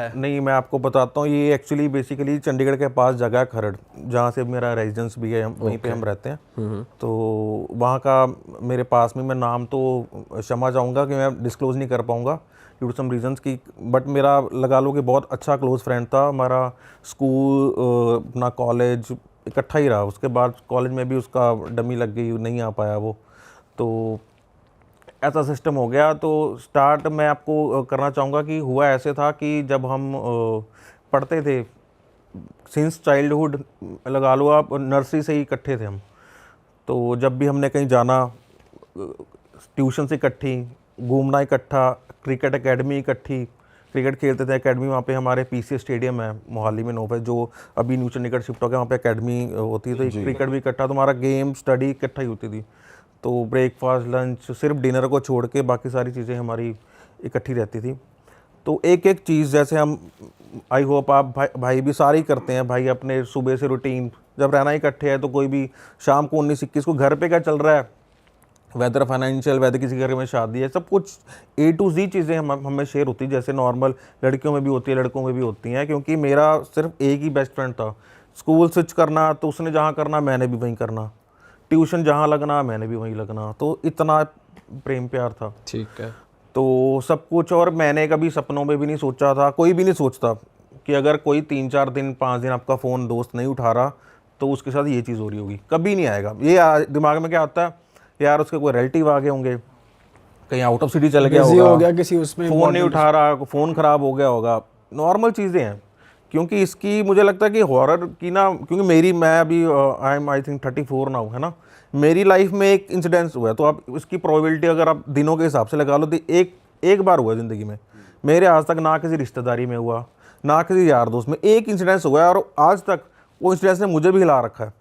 है? नहीं, मैं आपको बताता हूँ, ये एक्चुअली बेसिकली चंडीगढ़ के पास जगह है खरड़, जहाँ से मेरा रेजिडेंस भी है, वहीं पे हम रहते हैं। तो वहाँ का मेरे पास में, मैं नाम तो क्षमा चाहूँगा कि मैं डिस्क्लोज़ नहीं कर पाऊँगा ड्यू टू सम रीजंस की, बट मेरा लगा लो कि बहुत अच्छा क्लोज फ्रेंड था। हमारा स्कूल, अपना कॉलेज इकट्ठा ही रहा। उसके बाद कॉलेज में भी उसका डमी लग गई, नहीं आ पाया वो, तो ऐसा सिस्टम हो गया। तो स्टार्ट मैं आपको करना चाहूँगा कि हुआ ऐसे था कि जब हम पढ़ते थे, सिंस चाइल्डहुड लगा लो आप, नर्सरी से ही इकट्ठे थे हम। तो जब भी हमने कहीं जाना, ट्यूशन से इकट्ठी, घूमना इकट्ठा, क्रिकेट एकेडमी इकट्ठी, क्रिकेट खेलते थे एकेडमी। वहाँ पे हमारे पीसी स्टेडियम है मोहाली में, नोवे, जो अभी न्यू चंडीगढ़ शिफ्ट हो गया, वहाँ पे एकेडमी होती थी, तो क्रिकेट भी इकट्ठा, तो हमारा गेम स्टडी इकट्ठा ही होती थी। तो ब्रेकफास्ट, लंच, सिर्फ डिनर को छोड़ के बाकी सारी चीज़ें हमारी इकट्ठी रहती थी। तो एक एक चीज़, जैसे हम, आई होप आप भाई भी सारे ही करते हैं, भाई अपने सुबह से रूटीन, जब रहना इकट्ठे है तो कोई भी शाम को 19-21 को घर पे क्या चल रहा है, वेदर, फाइनेंशियल, वेदर, किसी घर में शादी है, सब कुछ A to Z चीज़ें हमें शेयर होती है, जैसे नॉर्मल लड़कियों में भी होती है, लड़कों में भी होती हैं। क्योंकि मेरा सिर्फ एक ही बेस्ट फ्रेंड था। स्कूल स्विच करना तो उसने जहाँ करना मैंने भी वहीं करना, ट्यूशन जहाँ लगना मैंने भी वहीं लगना, तो इतना प्रेम प्यार था। ठीक है। तो सब कुछ, और मैंने कभी सपनों में भी नहीं सोचा था, कोई भी नहीं सोचता कि अगर कोई 3-4 दिन 5 दिन आपका फ़ोन दोस्त नहीं उठा रहा तो उसके साथ ये चीज़ हो रही होगी, कभी नहीं आएगा। ये दिमाग में क्या आता है, यार उसके कोई रिलेटिव आ गए होंगे, कहीं आउट ऑफ सिटी चल गया बिजी होगा, हो गया किसी उसमें, फ़ोन नहीं उठा रहा, फ़ोन ख़राब हो गया होगा, नॉर्मल चीज़ें हैं। क्योंकि इसकी मुझे लगता है कि हॉरर की ना, क्योंकि मैं अभी आई थिंक 34 नाउ, है ना, मेरी लाइफ में एक इंसिडेंस हुआ है, तो आप इसकी प्रोबेबिलिटी अगर आप दिनों के हिसाब से लगा लो, तो एक बार हुआ ज़िंदगी में। मेरे आज तक ना किसी रिश्तेदारी में हुआ, ना किसी यार दोस्त में, एक इंसिडेंस हुआ है, और आज तक वो इंसिडेंस ने मुझे भी हिला रखा है।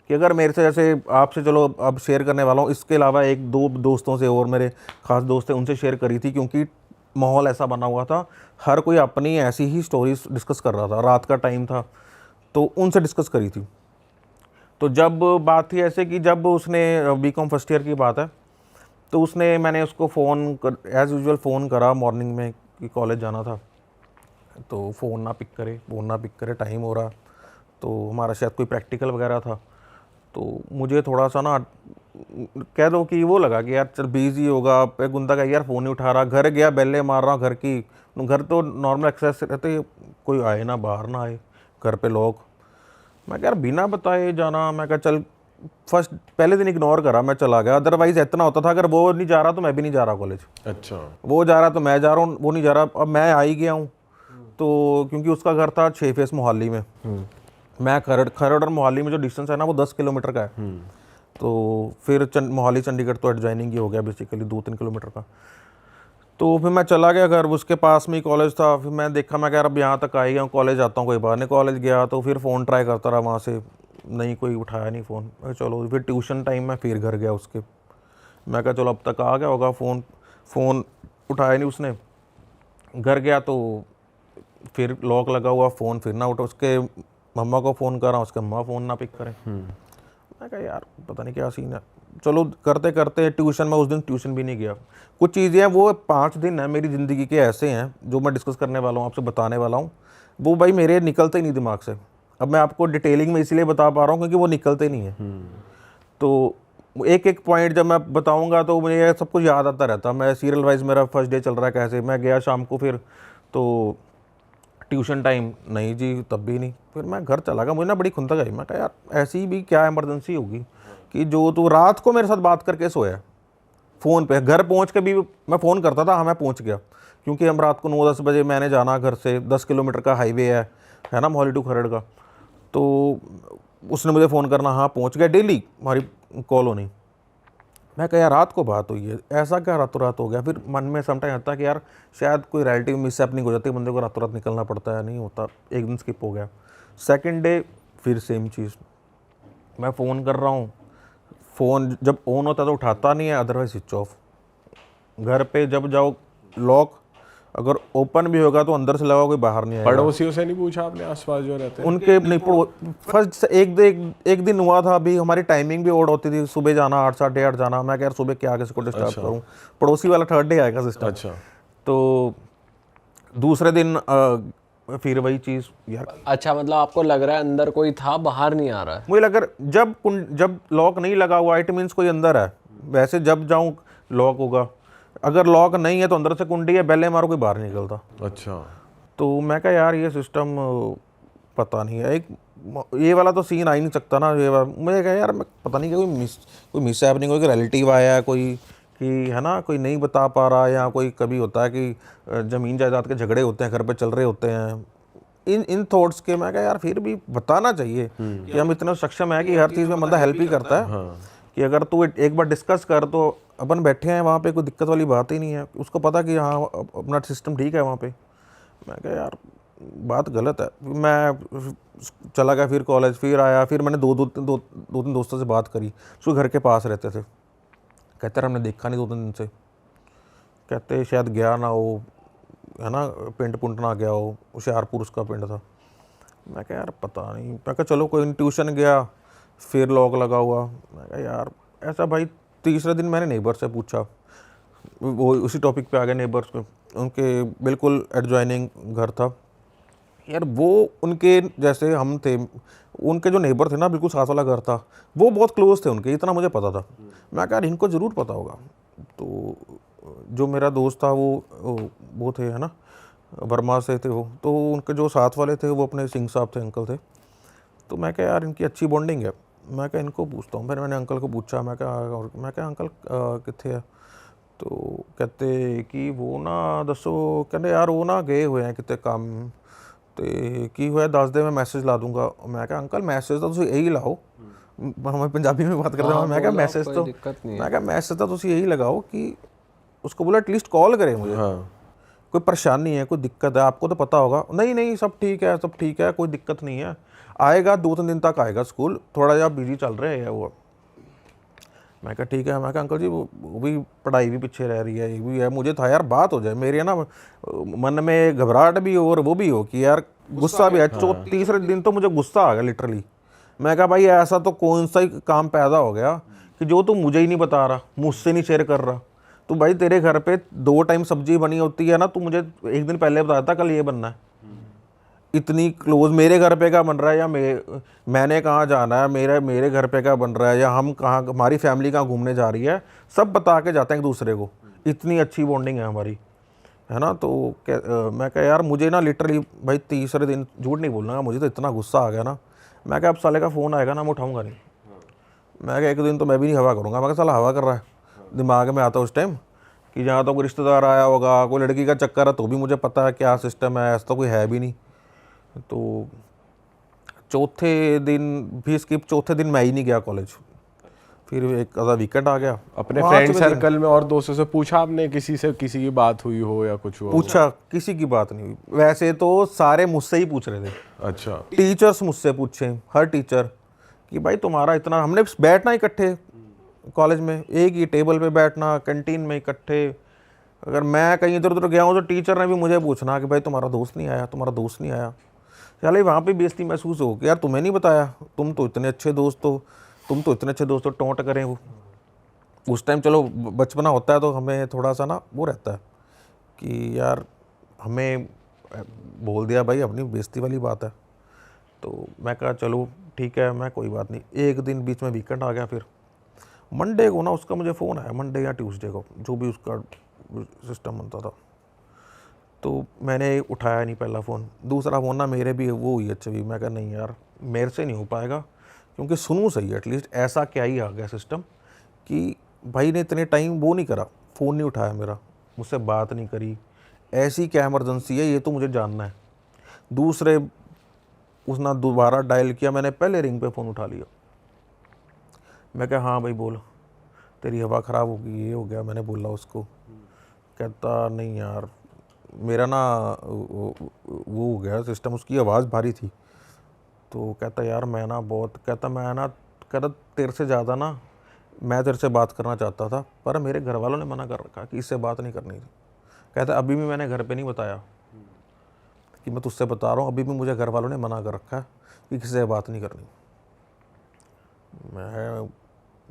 कि अगर मेरे से, जैसे आपसे चलो अब शेयर करने वाला हूँ, इसके अलावा 1-2 दोस्तों से और मेरे खास दोस्त थे, उनसे शेयर करी थी, क्योंकि माहौल ऐसा बना हुआ था, हर कोई अपनी ऐसी ही स्टोरीज डिस्कस कर रहा था, रात का टाइम था, तो उनसे डिस्कस करी थी। तो जब बात थी ऐसे कि जब उसने, बीकॉम फर्स्ट ईयर की बात है, तो मैंने उसको फ़ोन एज़ यूजुअल फ़ोन करा मॉर्निंग में कि कॉलेज जाना था, तो फ़ोन ना पिक करे, टाइम हो रहा, तो हमारा शायद कोई प्रैक्टिकल वगैरह था। तो मुझे थोड़ा सा ना, कह दो कि वो लगा कि यार चल बिजी होगा, गुंदा का यार फ़ोन नहीं उठा रहा, घर गया, बेल्ले मार रहा घर की, घर तो नॉर्मल एक्सेस रहते, कोई आए ना, बाहर ना आए, घर पे लोग। मैं कह यार बिना बताए जाना, मैं कहा चल, फर्स्ट पहले दिन इग्नोर करा, मैं चला गया। अदरवाइज इतना होता था, अगर वो नहीं जा रहा तो मैं भी नहीं जा रहा कॉलेज, अच्छा, वो जा रहा तो मैं जा रहा हूँ, वो नहीं जा रहा, अब मैं आ ही गया हूँ। तो क्योंकि उसका घर था 6 फेस मोहाली में, मैं खरड़ और मोहाली में जो डिस्टेंस है ना, वो 10 किलोमीटर का है। तो फिर मोहाली चंडीगढ़ तो एडजॉइनिंग ही हो गया बेसिकली, 2-3 किलोमीटर का। तो फिर मैं चला गया घर, उसके पास में ही कॉलेज था। फिर मैं देखा, मैं कह रहा अब यहाँ तक आ ही गया हूँ, कॉलेज आता हूँ, कोई बात नहीं। कॉलेज गया तो फिर फ़ोन ट्राई करता रहा वहाँ से, नहीं, कोई उठाया नहीं फ़ोन। चलो फिर ट्यूशन टाइम में फिर घर गया उसके, मैं कहा चलो अब तक आ गया होगा, फ़ोन उठाया नहीं उसने। घर गया तो फिर लॉक लगा हुआ, फ़ोन फिर ना उठा, उसके मम्मा को फ़ोन कर रहा हूँ, उसके मम्मा फ़ोन ना पिक करें। मैं कहा यार पता नहीं क्या सीन है। चलो करते करते ट्यूशन में, उस दिन ट्यूशन भी नहीं गया। कुछ चीज़ें हैं, वो 5 दिन हैं मेरी ज़िंदगी के ऐसे हैं जो मैं डिस्कस करने वाला हूँ, आपसे बताने वाला हूँ, वो भाई मेरे निकलते ही नहीं दिमाग से। अब मैं आपको डिटेलिंग में इसलिए बता पा रहा हूँ क्योंकि वो निकलते नहीं हैं। तो एक एक पॉइंट जब मैं बताऊँगा तो मुझे सब कुछ याद आता रहता। मैं सीरियल वाइज, मेरा फर्स्ट डे चल रहा है कैसे, मैं गया शाम को, फिर तो ट्यूशन टाइम नहीं जी, तब भी नहीं। फिर मैं घर चला गया, मुझे ना बड़ी खुंदक आई। मैं कहा यार ऐसी भी क्या इमरजेंसी होगी कि जो तू रात को मेरे साथ बात करके सोया फ़ोन पे। घर पहुंच के भी मैं फ़ोन करता था, हाँ मैं पहुंच गया, क्योंकि हम रात को 9-10 बजे मैंने जाना घर से, 10 किलोमीटर का हाईवे है ना मोहाली टू खरड़ का। तो उसने मुझे फ़ोन करना, हाँ पहुँच गया, डेली हमारी कॉल होनी। मैं कहा यार रात को बात हुई है, ऐसा क्या रातों रात हो गया। फिर मन में समटाइम आता है कि यार शायद कोई रिलेटिव मिसहैपनिंग हो जाती है, बंदे को रातों रात निकलना पड़ता है, नहीं होता, एक दिन स्किप हो गया। सेकंड डे फिर सेम चीज़, मैं फ़ोन कर रहा हूँ, फ़ोन जब ऑन होता है तो उठाता नहीं है, अदरवाइज स्विच ऑफ। घर पे जब जाओ लॉक, अगर ओपन भी होगा तो अंदर से लगा, कोई बाहर नहीं आएगा। पड़ोसियों से नहीं पूछा आपने आसपास जो रहते हैं? उनके नहीं, फर्स्ट एक दिन हुआ था, अभी हमारी टाइमिंग भी ओड होती थी, सुबह जाना 8-8:30 जाना। मैं कह यार सुबह क्या किसी को डिस्टर्ब करूं, पड़ोसी वाला थर्ड डे आएगा सिस्टम। अच्छा। तो दूसरे दिन फिर वही चीज़ यार, अच्छा, मतलब आपको लग रहा है अंदर कोई था, बाहर नहीं आ रहा है। मुझे लग रहा जब लॉक नहीं लगा हुआ इट मीन्स कोई अंदर है। वैसे जब जाऊँ लॉक होगा, अगर लॉक नहीं है तो अंदर से कुंडी है, बेले मारो कोई बाहर नहीं निकलता। अच्छा। तो मैं कहा यार ये सिस्टम पता नहीं है, एक ये वाला तो सीन आ ही नहीं सकता ना। ये वाला मुझे कहा यार मैं पता नहीं कि कोई मिस हैपनिंग, कोई रिलेटिव आया है कोई, कि है ना, कोई नहीं बता पा रहा, या कोई कभी होता है कि ज़मीन जायदाद के झगड़े होते हैं, घर पे चल रहे होते हैं, इन थॉट्स के। मैं कहा यार फिर भी बताना चाहिए कि हम इतना सक्षम है कि हर चीज़ में बंदा हेल्प ही करता है। कि अगर तू एक बार डिस्कस कर तो अपन बैठे हैं वहाँ पे, कोई दिक्कत वाली बात ही नहीं है, उसको पता कि हाँ अपना सिस्टम ठीक है वहाँ पे। मैं कहा यार बात गलत है। मैं चला गया फिर कॉलेज, फिर आया, फिर मैंने दो तीन दोस्तों से बात करी, उसके घर के पास रहते थे। कहते रहे हमने देखा नहीं 2-3 दिन से, कहते शायद गया ना हो, है ना, पिंड पुंड ना गया हो, होशियारपुर उसका पिंड था। मैं कहा यार पता नहीं। मैं कहा चलो कोई ट्यूशन गया, फिर लॉक लगा हुआ। मैं कहा यार ऐसा। भाई तीसरे दिन मैंने नेबर से पूछा, वो उसी टॉपिक पे आ गए नेबर्स पे, उनके बिल्कुल एडजॉइनिंग घर था यार। वो उनके जैसे हम थे, उनके जो नेबर थे ना बिल्कुल साथ वाला घर था, वो बहुत क्लोज थे उनके, इतना मुझे पता था। मैं कहा इनको ज़रूर पता होगा। तो जो मेरा दोस्त था वो थे, है ना, वर्मा से थे वो, तो उनके जो साथ वाले थे वो अपने सिंह साहब थे, अंकल थे। तो मैं कहा यार इनकी अच्छी बॉन्डिंग है, मैं कहा इनको पूछता हूँ। फिर मैंने अंकल को पूछा, मैं कहा अंकल कितने है? तो कहते कि वो ना दसो, कहते यार वो ना गए हुए हैं कितने काम ਤੇ ਕੀ ਹੋਇਆ ਦੱਸ ਦੇ, मैं मैसेज ला दूंगा। मैं कहा अंकल मैसेज तो ਤੁਸੀਂ यही लाओ, हमें पंजाबी में बात करते हैं। मैं कहा मैसेज तो, मैं कहा मैसेज तो ਤੁਸੀਂ यही लगाओ कि उसको बोला एटलीस्ट कॉल करे मुझे। कोई परेशानी है, कोई दिक्कत है, आपको तो पता होगा। नहीं नहीं सब ठीक है, सब ठीक है, कोई दिक्कत नहीं है, आएगा 2-3 दिन तक आएगा स्कूल, थोड़ा जा बिजी चल रहे हैं वो। मैं कहा ठीक है। मैं कहा अंकल जी वो भी पढ़ाई भी पीछे रह रही है, ये भी है, मुझे था यार बात हो जाए, मेरे ना मन में घबराहट भी हो और वो भी हो कि यार गुस्सा भी है। तीसरे दिन तो मुझे गुस्सा आ गया लिटरली। मैं कहा भाई ऐसा तो कौन सा ही काम पैदा हो गया कि जो तू मुझे ही नहीं बता रहा, मुझसे नहीं शेयर कर रहा। तो भाई तेरे घर पे 2 टाइम सब्जी बनी होती है ना, तू मुझे एक दिन पहले बताया था कल ये बनना है। इतनी क्लोज मेरे घर पे क्या बन रहा है, या मैंने कहाँ जाना है, मेरे घर पे क्या बन रहा है, या हम कहाँ, हमारी फैमिली कहाँ घूमने जा रही है, सब बता के जाते हैं एक दूसरे को। इतनी अच्छी बॉन्डिंग है हमारी, है ना। तो मैं कहा यार मुझे ना लिटरली भाई तीसरे दिन, झूठ नहीं बोलना, मुझे तो इतना गुस्सा आ गया ना। मैं कहा अब साले का फ़ोन आएगा ना मैं उठाऊँगा नहीं। मैं कहा एक दिन तो मैं भी नहीं हवा करूँगा। मैं कहा साला हवा कर रहा है, दिमाग में आता उस टाइम कि जहाँ तो कोई रिश्तेदार आया होगा, कोई लड़की का चक्कर है, तो भी मुझे पता है क्या सिस्टम है, ऐसा तो कोई है भी नहीं। तो चौथे दिन भी स्किप, चौथे दिन मैं ही नहीं गया कॉलेज। फिर एक आधा वीकेंड आ गया। अपने फ्रेंड सर्कल में और दोस्तों से पूछा आपने, किसी से किसी की बात हुई हो या कुछ हुआ? पूछा, किसी की बात नहीं हुई। वैसे तो सारे मुझसे ही पूछ रहे थे। अच्छा। टीचर्स मुझसे पूछे, हर टीचर कि भाई तुम्हारा इतना, हमने बैठना इकट्ठे कॉलेज में, एक ही टेबल पे बैठना, कैंटीन में इकट्ठे। अगर मैं कहीं इधर उधर गया हूँ तो टीचर ने भी मुझे पूछना कि भाई तुम्हारा दोस्त नहीं आया, तुम्हारा दोस्त नहीं आया। चले वहाँ पे बेइज्जती महसूस हो कि यार तुम्हें नहीं बताया, तुम तो इतने अच्छे दोस्त हो, टोंट करें वो। उस टाइम चलो बचपना होता है तो हमें थोड़ा सा ना वो रहता है कि यार हमें बोल दिया भाई, अपनी बेइज्जती वाली बात है। तो मैं कहा चलो ठीक है, मैं कोई बात नहीं। एक दिन बीच में वीकेंड आ गया, फिर मंडे को ना उसका मुझे फ़ोन आया, मंडे या ट्यूसडे को, जो भी उसका सिस्टम बनता था। तो मैंने उठाया नहीं पहला फ़ोन, दूसरा फ़ोन ना मेरे भी वो हुई अच्छा भी। मैं कहा नहीं यार मेरे से नहीं हो पाएगा, क्योंकि सुनूँ सही एटलीस्ट, ऐसा क्या ही आ गया सिस्टम कि भाई ने इतने टाइम वो नहीं करा, फ़ोन नहीं उठाया मेरा, मुझसे बात नहीं करी, ऐसी क्या इमरजेंसी है ये तो मुझे जानना है। दूसरे उसने दोबारा डायल किया, मैंने पहले रिंग पे फ़ोन उठा लिया। मैं कहा हाँ भाई बोल, तेरी हवा ख़राब होगी, ये हो गया, मैंने बोला उसको। कहता नहीं यार मेरा ना वो हो गया सिस्टम, उसकी आवाज़ भारी थी। तो कहता यार मैं ना बहुत, कहता तेरे से ज़्यादा ना मैं तेरे से बात करना चाहता था, पर मेरे घर वालों ने मना कर रखा कि इससे बात नहीं करनी थी। कहता अभी भी मैंने घर पे नहीं बताया कि मैं तुझसे बता रहा हूँ, अभी भी मुझे घर वालों ने मना कर रखा है कि किसी से बात नहीं करनी। मैं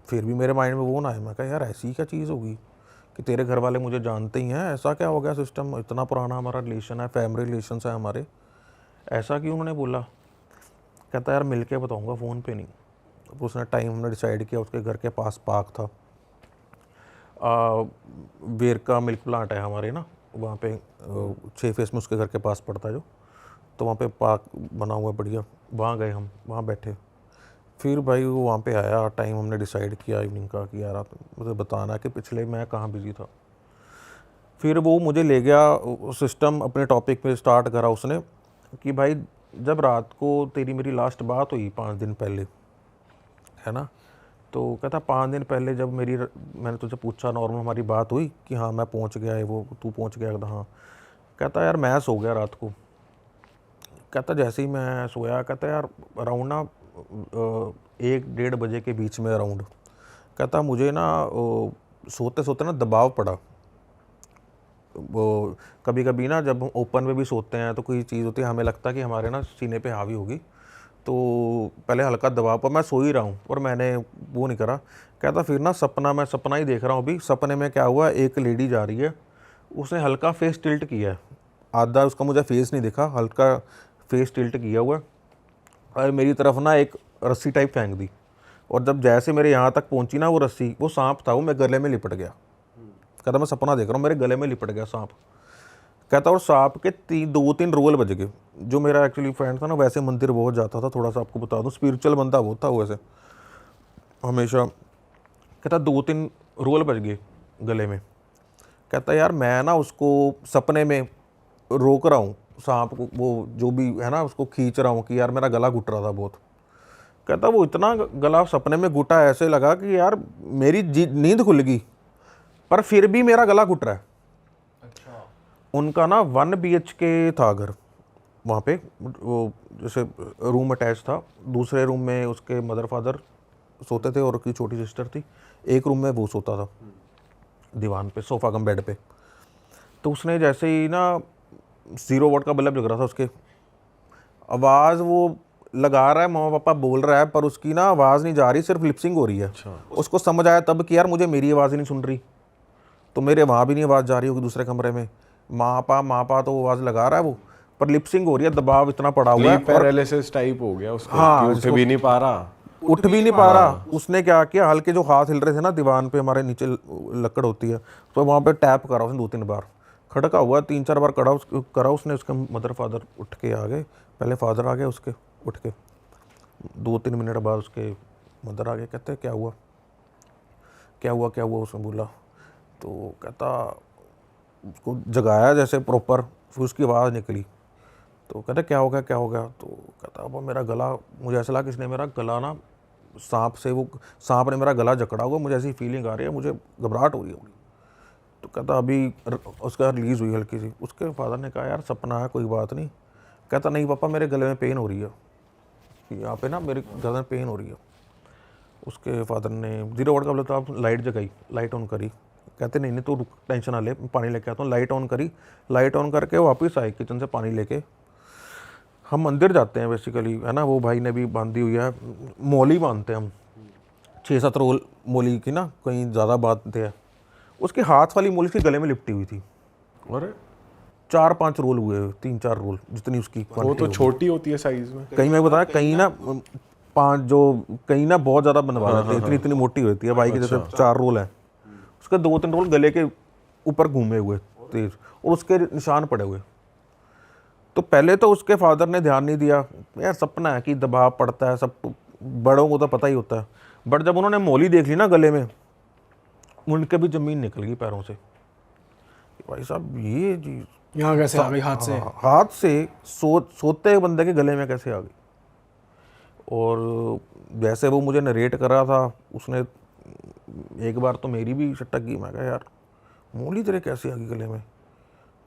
फिर भी मेरे माइंड में वो ना है, मैं कहा यार ऐसी क्या चीज़ होगी कि तेरे घर वाले मुझे जानते ही हैं, ऐसा क्या हो गया सिस्टम, इतना पुराना हमारा रिलेशन है, फैमिली रिलेशन है हमारे, ऐसा क्यों उन्होंने बोला? कहता यार मिल के बताऊँगा, फ़ोन पे नहीं। तो उसने टाइम हमने डिसाइड किया, उसके घर के पास पार्क था, वेर का मिल्क प्लांट है हमारे ना वहाँ पे, 6 फेस में उसके घर के पास पड़ता है जो, तो वहाँ पे पार्क बना हुआ है बढ़िया, वहाँ गए हम, वहाँ बैठे। फिर भाई वो वहाँ पे आया, टाइम हमने डिसाइड किया इवनिंग का कि यार आप मुझे बताना कि पिछले मैं कहाँ बिजी था। फिर वो मुझे ले गया सिस्टम, अपने टॉपिक पे स्टार्ट करा उसने कि भाई जब रात को तेरी मेरी लास्ट बात हुई 5 दिन पहले, है ना, तो कहता 5 दिन पहले जब मैंने तुझे पूछा, नॉर्मल हमारी बात हुई कि हाँ मैं पहुँच गया है, वो तू पहुँच गया? कहता हाँ। कहता यार मैं सो गया रात को। कहता जैसे ही मैं सोया, कहता यार अराउंड ना 1-1:30 बजे के बीच में अराउंड, कहता मुझे ना सोते सोते ना दबाव पड़ा। वो कभी कभी ना जब हम ओपन में भी सोते हैं तो कोई चीज़ होती है, हमें लगता है कि हमारे ना सीने पे हावी होगी, तो पहले हल्का दबाव, पर मैं सो ही रहा हूँ और मैंने वो नहीं करा। कहता फिर ना मैं सपना ही देख रहा हूँ अभी। सपने में क्या हुआ, एक लेडी जा रही है, उसने हल्का फेस टिल्ट किया है, आधा उसका मुझे फेस नहीं दिखा, हल्का फेस टिल्ट किया हुआ है, और मेरी तरफ ना एक रस्सी टाइप फेंक दी, और जब जैसे मेरे यहाँ तक पहुँची ना वो रस्सी, वो सांप था, वो मेरे गले में लिपट गया। कहता मैं सपना देख रहा हूँ, मेरे गले में लिपट गया सांप। कहता और सांप के 2-3 रोल बज गए। जो मेरा एक्चुअली फ्रेंड था ना, वैसे मंदिर बहुत जाता था, थोड़ा सा आपको बता दूं, स्पिरिचुअल बंदा वो था वैसे हमेशा। कहता 2-3 रोल बज गए गले में। कहता यार मैं ना उसको सपने में रोक रहा हूँ सांप को, वो जो भी है ना उसको खींच रहा हूँ कि यार मेरा गला घुट रहा था बहुत। कहता वो इतना गला सपने में घुटा, ऐसे लगा कि यार मेरी नींद खुल गई, पर फिर भी मेरा गला घुट रहा है। अच्छा। उनका ना 1 BHK था घर वहाँ पे, वो जैसे रूम अटैच था, दूसरे रूम में उसके मदर फादर सोते थे और उसकी छोटी सिस्टर थी, एक रूम में वो सोता था दीवान पे, सोफा कम बेड पे। तो उसने जैसे ही ना 0 वाट का बल्ब जग रहा था, उसके आवाज़ वो लगा रहा है, मम्मा पापा बोल रहा है, पर उसकी ना आवाज़ नहीं जा रही, सिर्फ लिपसिंग हो रही है। अच्छा। उसको समझ आया तब कि यार मुझे मेरी आवाज़ ही नहीं सुन रही, तो मेरे वहाँ भी नहीं आवाज़ जा रही होगी दूसरे कमरे में, माँ पा तो आवाज़ लगा रहा है वो, पर लिपसिंग हो रही है, दबाव इतना पड़ा हुआ है। स्लीप पैरालिसिस टाइप हो गया उसको, हाँ, कि उठ भी नहीं पा रहा। उठ भी नहीं पा रहा। उसने क्या किया, हल्के जो हाथ हिल रहे थे ना दीवान पे, हमारे नीचे लकड़ होती है, तो वहाँ पे टैप करा उसने 2-3 बार, खड़का हुआ 3-4 बार करा उसने। उसके मदर फादर उठ के आ गए, पहले फादर आ गए उसके उठ के, 2-3 मिनट बाद उसके मदर आ गए। कहते क्या हुआ क्या हुआ क्या हुआ, उसने बोला। तो कहता उसको जगाया जैसे प्रॉपर, फिर उसकी आवाज़ निकली, तो कहता क्या हो गया क्या हो गया। तो कहता अब मेरा गला, मुझे ऐसा लगा किसने मेरा गला ना सांप ने मेरा गला जकड़ा हुआ, मुझे ऐसी फीलिंग आ रही है, मुझे घबराहट हो रही है। तो कहता अभी उसका रिलीज़ हुई हल्की सी। उसके फादर ने कहा यार सपना है, कोई बात नहीं। कहता नहीं पापा मेरे गले में पेन हो रही है, यहाँ पे ना मेरे गले में पेन हो रही है। उसके फादर ने 0 वाट का बोला, तो आप लाइट जगाई, लाइट ऑन करी। कहते नहीं नहीं, तो रुक, टेंशन ना ले, पानी लेके आता हूँ। लाइट ऑन करी, लाइट ऑन करके वापस आए किचन से पानी लेके। हम मंदिर जाते हैं बेसिकली, है ना, वो भाई ने भी बांधी हुई है, मोली बांधते हैं हम, 6-7 रोल मोली की ना, कहीं ज़्यादा बांधते हैं। उसके हाथ वाली मोली उसके गले में लिपटी हुई थी, अरे 4-5 रोल हुए, 3-4 रोल जितनी उसकी वो क्वांटिटी तो होगी। छोटी होती है साइज में। कहीं मैं बताया, कहीं ना 5, जो कहीं ना बहुत ज़्यादा बनवा देते हैं, इतनी मोटी होती है भाई की, जैसे 4 रोल हैं, उसके 2-3 रोल गले के ऊपर घूमे हुए तेज, और उसके निशान पड़े हुए। तो पहले तो उसके फादर ने ध्यान नहीं दिया, यार सपना है कि दबाव पड़ता है, सब बड़ों को तो पता ही होता है। बट जब उन्होंने मोली देख ली ना गले में, उनके भी ज़मीन निकल गई पैरों से। भाई साहब ये जी यहाँ कैसे आ गई हाथ से? हाथ से सोते बंदे के गले में कैसे आ गई। और जैसे वो मुझे नरेट कर रहा था, उसने एक बार तो मेरी भी सटक गई। मैं कहा यार मोली तेरे कैसे आ गई गले में?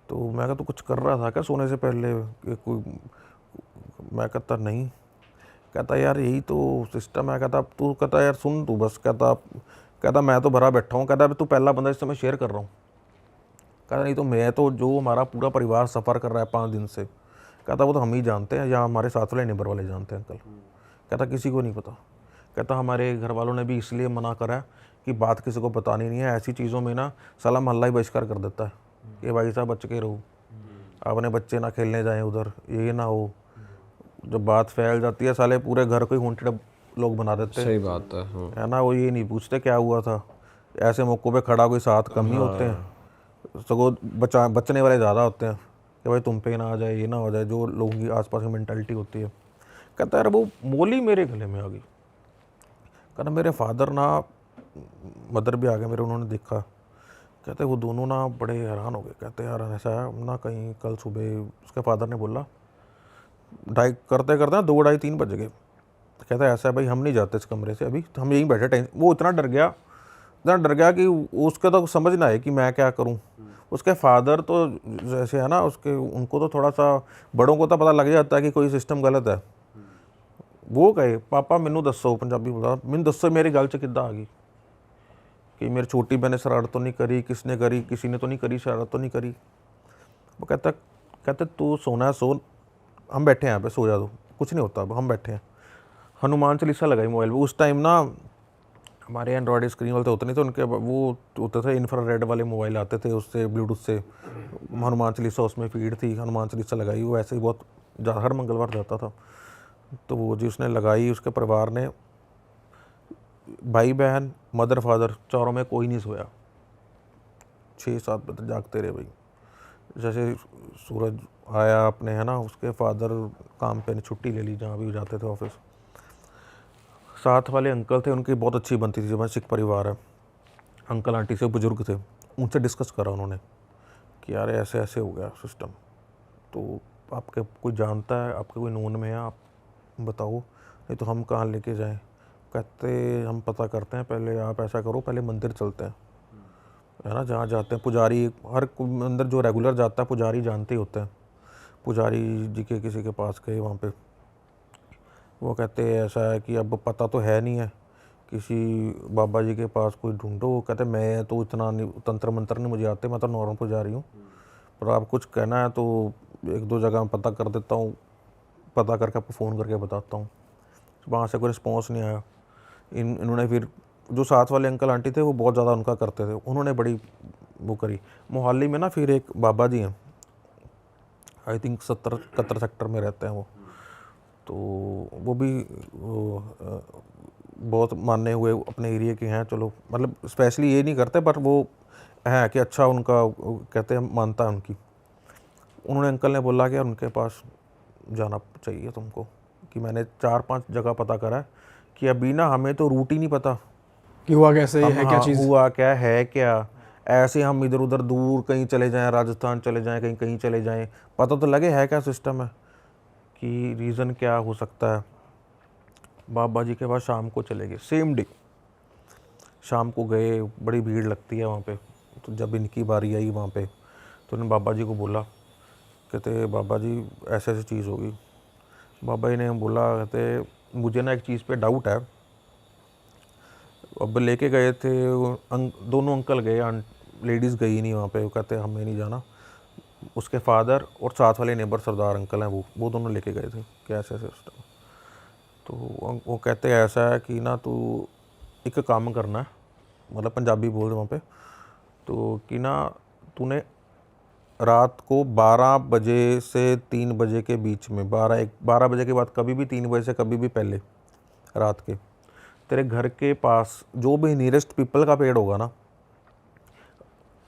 तो मैं कहा तू कुछ कर रहा था क्या सोने से पहले कि कोई? मैं कहता नहीं। कहता यार यही तो सिस्टम है। कहता तू, कहता यार सुन तू बस, कहता मैं तो भरा बैठा हूँ। कहता तू पहला बंदा जिससे मैं शेयर कर रहा हूँ। कहता नहीं तो मैं तो, जो हमारा पूरा परिवार सफ़र कर रहा है 5 दिन से, कहता वो तो हम ही जानते हैं, या हमारे साथ वाले नेबर वाले जानते हैं अंकल। कहता किसी को नहीं पता। कहता हमारे घर वालों ने भी इसलिए मना करा है कि बात किसी को बतानी नहीं है, ऐसी चीज़ों में ना साला मोहल्ला ही बहिष्कार कर देता है कि भाई साहब बच के रहो, अपने बच्चे ना खेलने जाएं उधर, ये ना हो, जब बात फैल जाती है साले पूरे घर को ही हॉन्टेड लोग बना देते हैं, सही बात है। हाँ। है ना। वो ये नहीं पूछते क्या हुआ था, ऐसे मौक़ों पे खड़ा कोई साथ कम ही होते हैं, सगों बचने वाले ज़्यादा होते हैं कि भाई तुम पे ना आ जाए, ये ना हो जाए, जो लोगों की आसपास की मेंटालिटी होती है। कहता है यार वो मोली मेरे गले में आ गई। कहना मेरे फादर ना, मदर भी आ गए मेरे, उन्होंने देखा। कहते वो दोनों ना बड़े हैरान हो गए। कहते यार ऐसा है ना, कहीं कल सुबह उसके फादर ने बोला ढाई करते करते ना 2 ढाई 3 बज गए। कहता है ऐसा है भाई, हम नहीं जाते इस कमरे से, अभी तो हम यहीं बैठे। वो इतना डर गया कि उसके तो समझ ना आए कि मैं क्या करूं। उसके फादर तो जैसे है ना, उसके उनको तो थोड़ा सा, बड़ों को तो पता लग जाता है कि कोई सिस्टम गलत है। वो कहे पापा मैनू दसो, पंजाबी बोला, मैनू दसो मेरी गल च किद्दां आ गई कि मेरी छोटी बहन ने शरारत तो नहीं करी, किसने करी, किसी ने तो नहीं करी, शरारत तो नहीं करी। वो कहते तू सोना है सो, हम बैठे हैं यहाँ पे, सो जा, दो कुछ नहीं होता, अब हम बैठे हैं। हनुमान चालीसा लगाई मोबाइल पे। उस टाइम ना हमारे एंड्रॉयड स्क्रीन वाले तो होते नहीं थे, उनके वो होते थे इंफ्रारेड वाले मोबाइल आते थे, उससे ब्लूटूथ से हनुमान चालीसा उसमें फीड थी। हनुमान चालीसा लगाई, वो ऐसे ही बहुत हर मंगलवार जाता था। तो वो जी उसने लगाई, उसके परिवार ने, भाई बहन मदर फादर चारों में कोई नहीं सोया, 6-7 बजे जागते रहे भाई। जैसे सूरज आया अपने, है ना, उसके फादर काम पे छुट्टी ले ली, जहाँ भी जाते थे ऑफिस। साथ वाले अंकल थे, उनकी बहुत अच्छी बनती थी, जब सिख परिवार है, अंकल आंटी से बुजुर्ग थे, उनसे डिस्कस करा उन्होंने कि यार ऐसे ऐसे हो गया सिस्टम, तो आपके कोई जानता है, आपके कोई नोन में है, आप बताओ, नहीं तो हम कहाँ लेके जाएं। कहते हम पता करते हैं, पहले आप ऐसा करो, पहले मंदिर चलते हैं, है ना, जहाँ जाते हैं पुजारी, हर मंदिर जो रेगुलर जाता है पुजारी जानते ही होते हैं। पुजारी जी के किसी के पास गए वहाँ पे, वो कहते ऐसा है कि अब पता तो है नहीं है, किसी बाबा जी के पास कोई ढूंढो। वो कहते मैं तो इतना नहीं, तंत्र मंत्र नहीं मुझे आते, मैं तो नॉर्मल पुजारी हूँ, पर आप कुछ कहना है तो 1-2 जगह पता कर देता हूँ, पता करके आपको फ़ोन करके बताता हूँ। वहाँ से कोई रिस्पॉन्स नहीं आया। इन्होंने फिर, जो साथ वाले अंकल आंटी थे वो बहुत ज़्यादा उनका करते थे, उन्होंने बड़ी वो करी। मोहाली में ना फिर एक बाबा जी हैं, आई थिंक 70-71 सेक्टर में रहते हैं वो, तो वो भी बहुत माने हुए अपने एरिया के हैं। चलो मतलब स्पेशली ये नहीं करते, पर वो है कि अच्छा उनका कहते हैं मानता है उनकी। उन्होंने अंकल ने बोला कि यार उनके पास जाना चाहिए तुमको, कि मैंने 4-5 जगह पता करा है कि अभी ना हमें तो रूट ही नहीं पता कि हुआ कैसे, ये हम, है क्या हाँ, चीज़। हुआ क्या है क्या, ऐसे हम इधर उधर दूर कहीं चले जाएं, राजस्थान चले जाएं, कहीं कहीं चले जाएं, पता तो लगे है क्या सिस्टम है, कि रीज़न क्या हो सकता है। बाबा जी के पास शाम को चले गए, सेम डे शाम को गए, बड़ी भीड़ लगती है वहाँ पे। तो जब इनकी बारी आई वहाँ पे, तो उन्होंने बाबा जी को बोला, कहते बाबा जी ऐसे ऐसी चीज़ होगी। बाबा जी ने बोला, कहते मुझे ना एक चीज़ पे डाउट है। अब लेके गए थे दोनों अंकल गए, लेडीज़ गई नहीं वहाँ पे। वो कहते हमें नहीं जाना। उसके फादर और साथ वाले नेबर सरदार अंकल हैं, वो दोनों लेके गए थे कि ऐसे ऐसे सिस्टम। तो वो कहते हैं ऐसा है कि ना तू एक काम करना है, मतलब पंजाबी बोल रहे वहाँ पे, तो कि ना तूने रात को 12 बजे से 3 बजे के बीच में, 12 बजे के बाद कभी भी, 3 बजे से कभी भी पहले रात के, तेरे घर के पास जो भी नियरेस्ट पीपल का पेड़ होगा ना,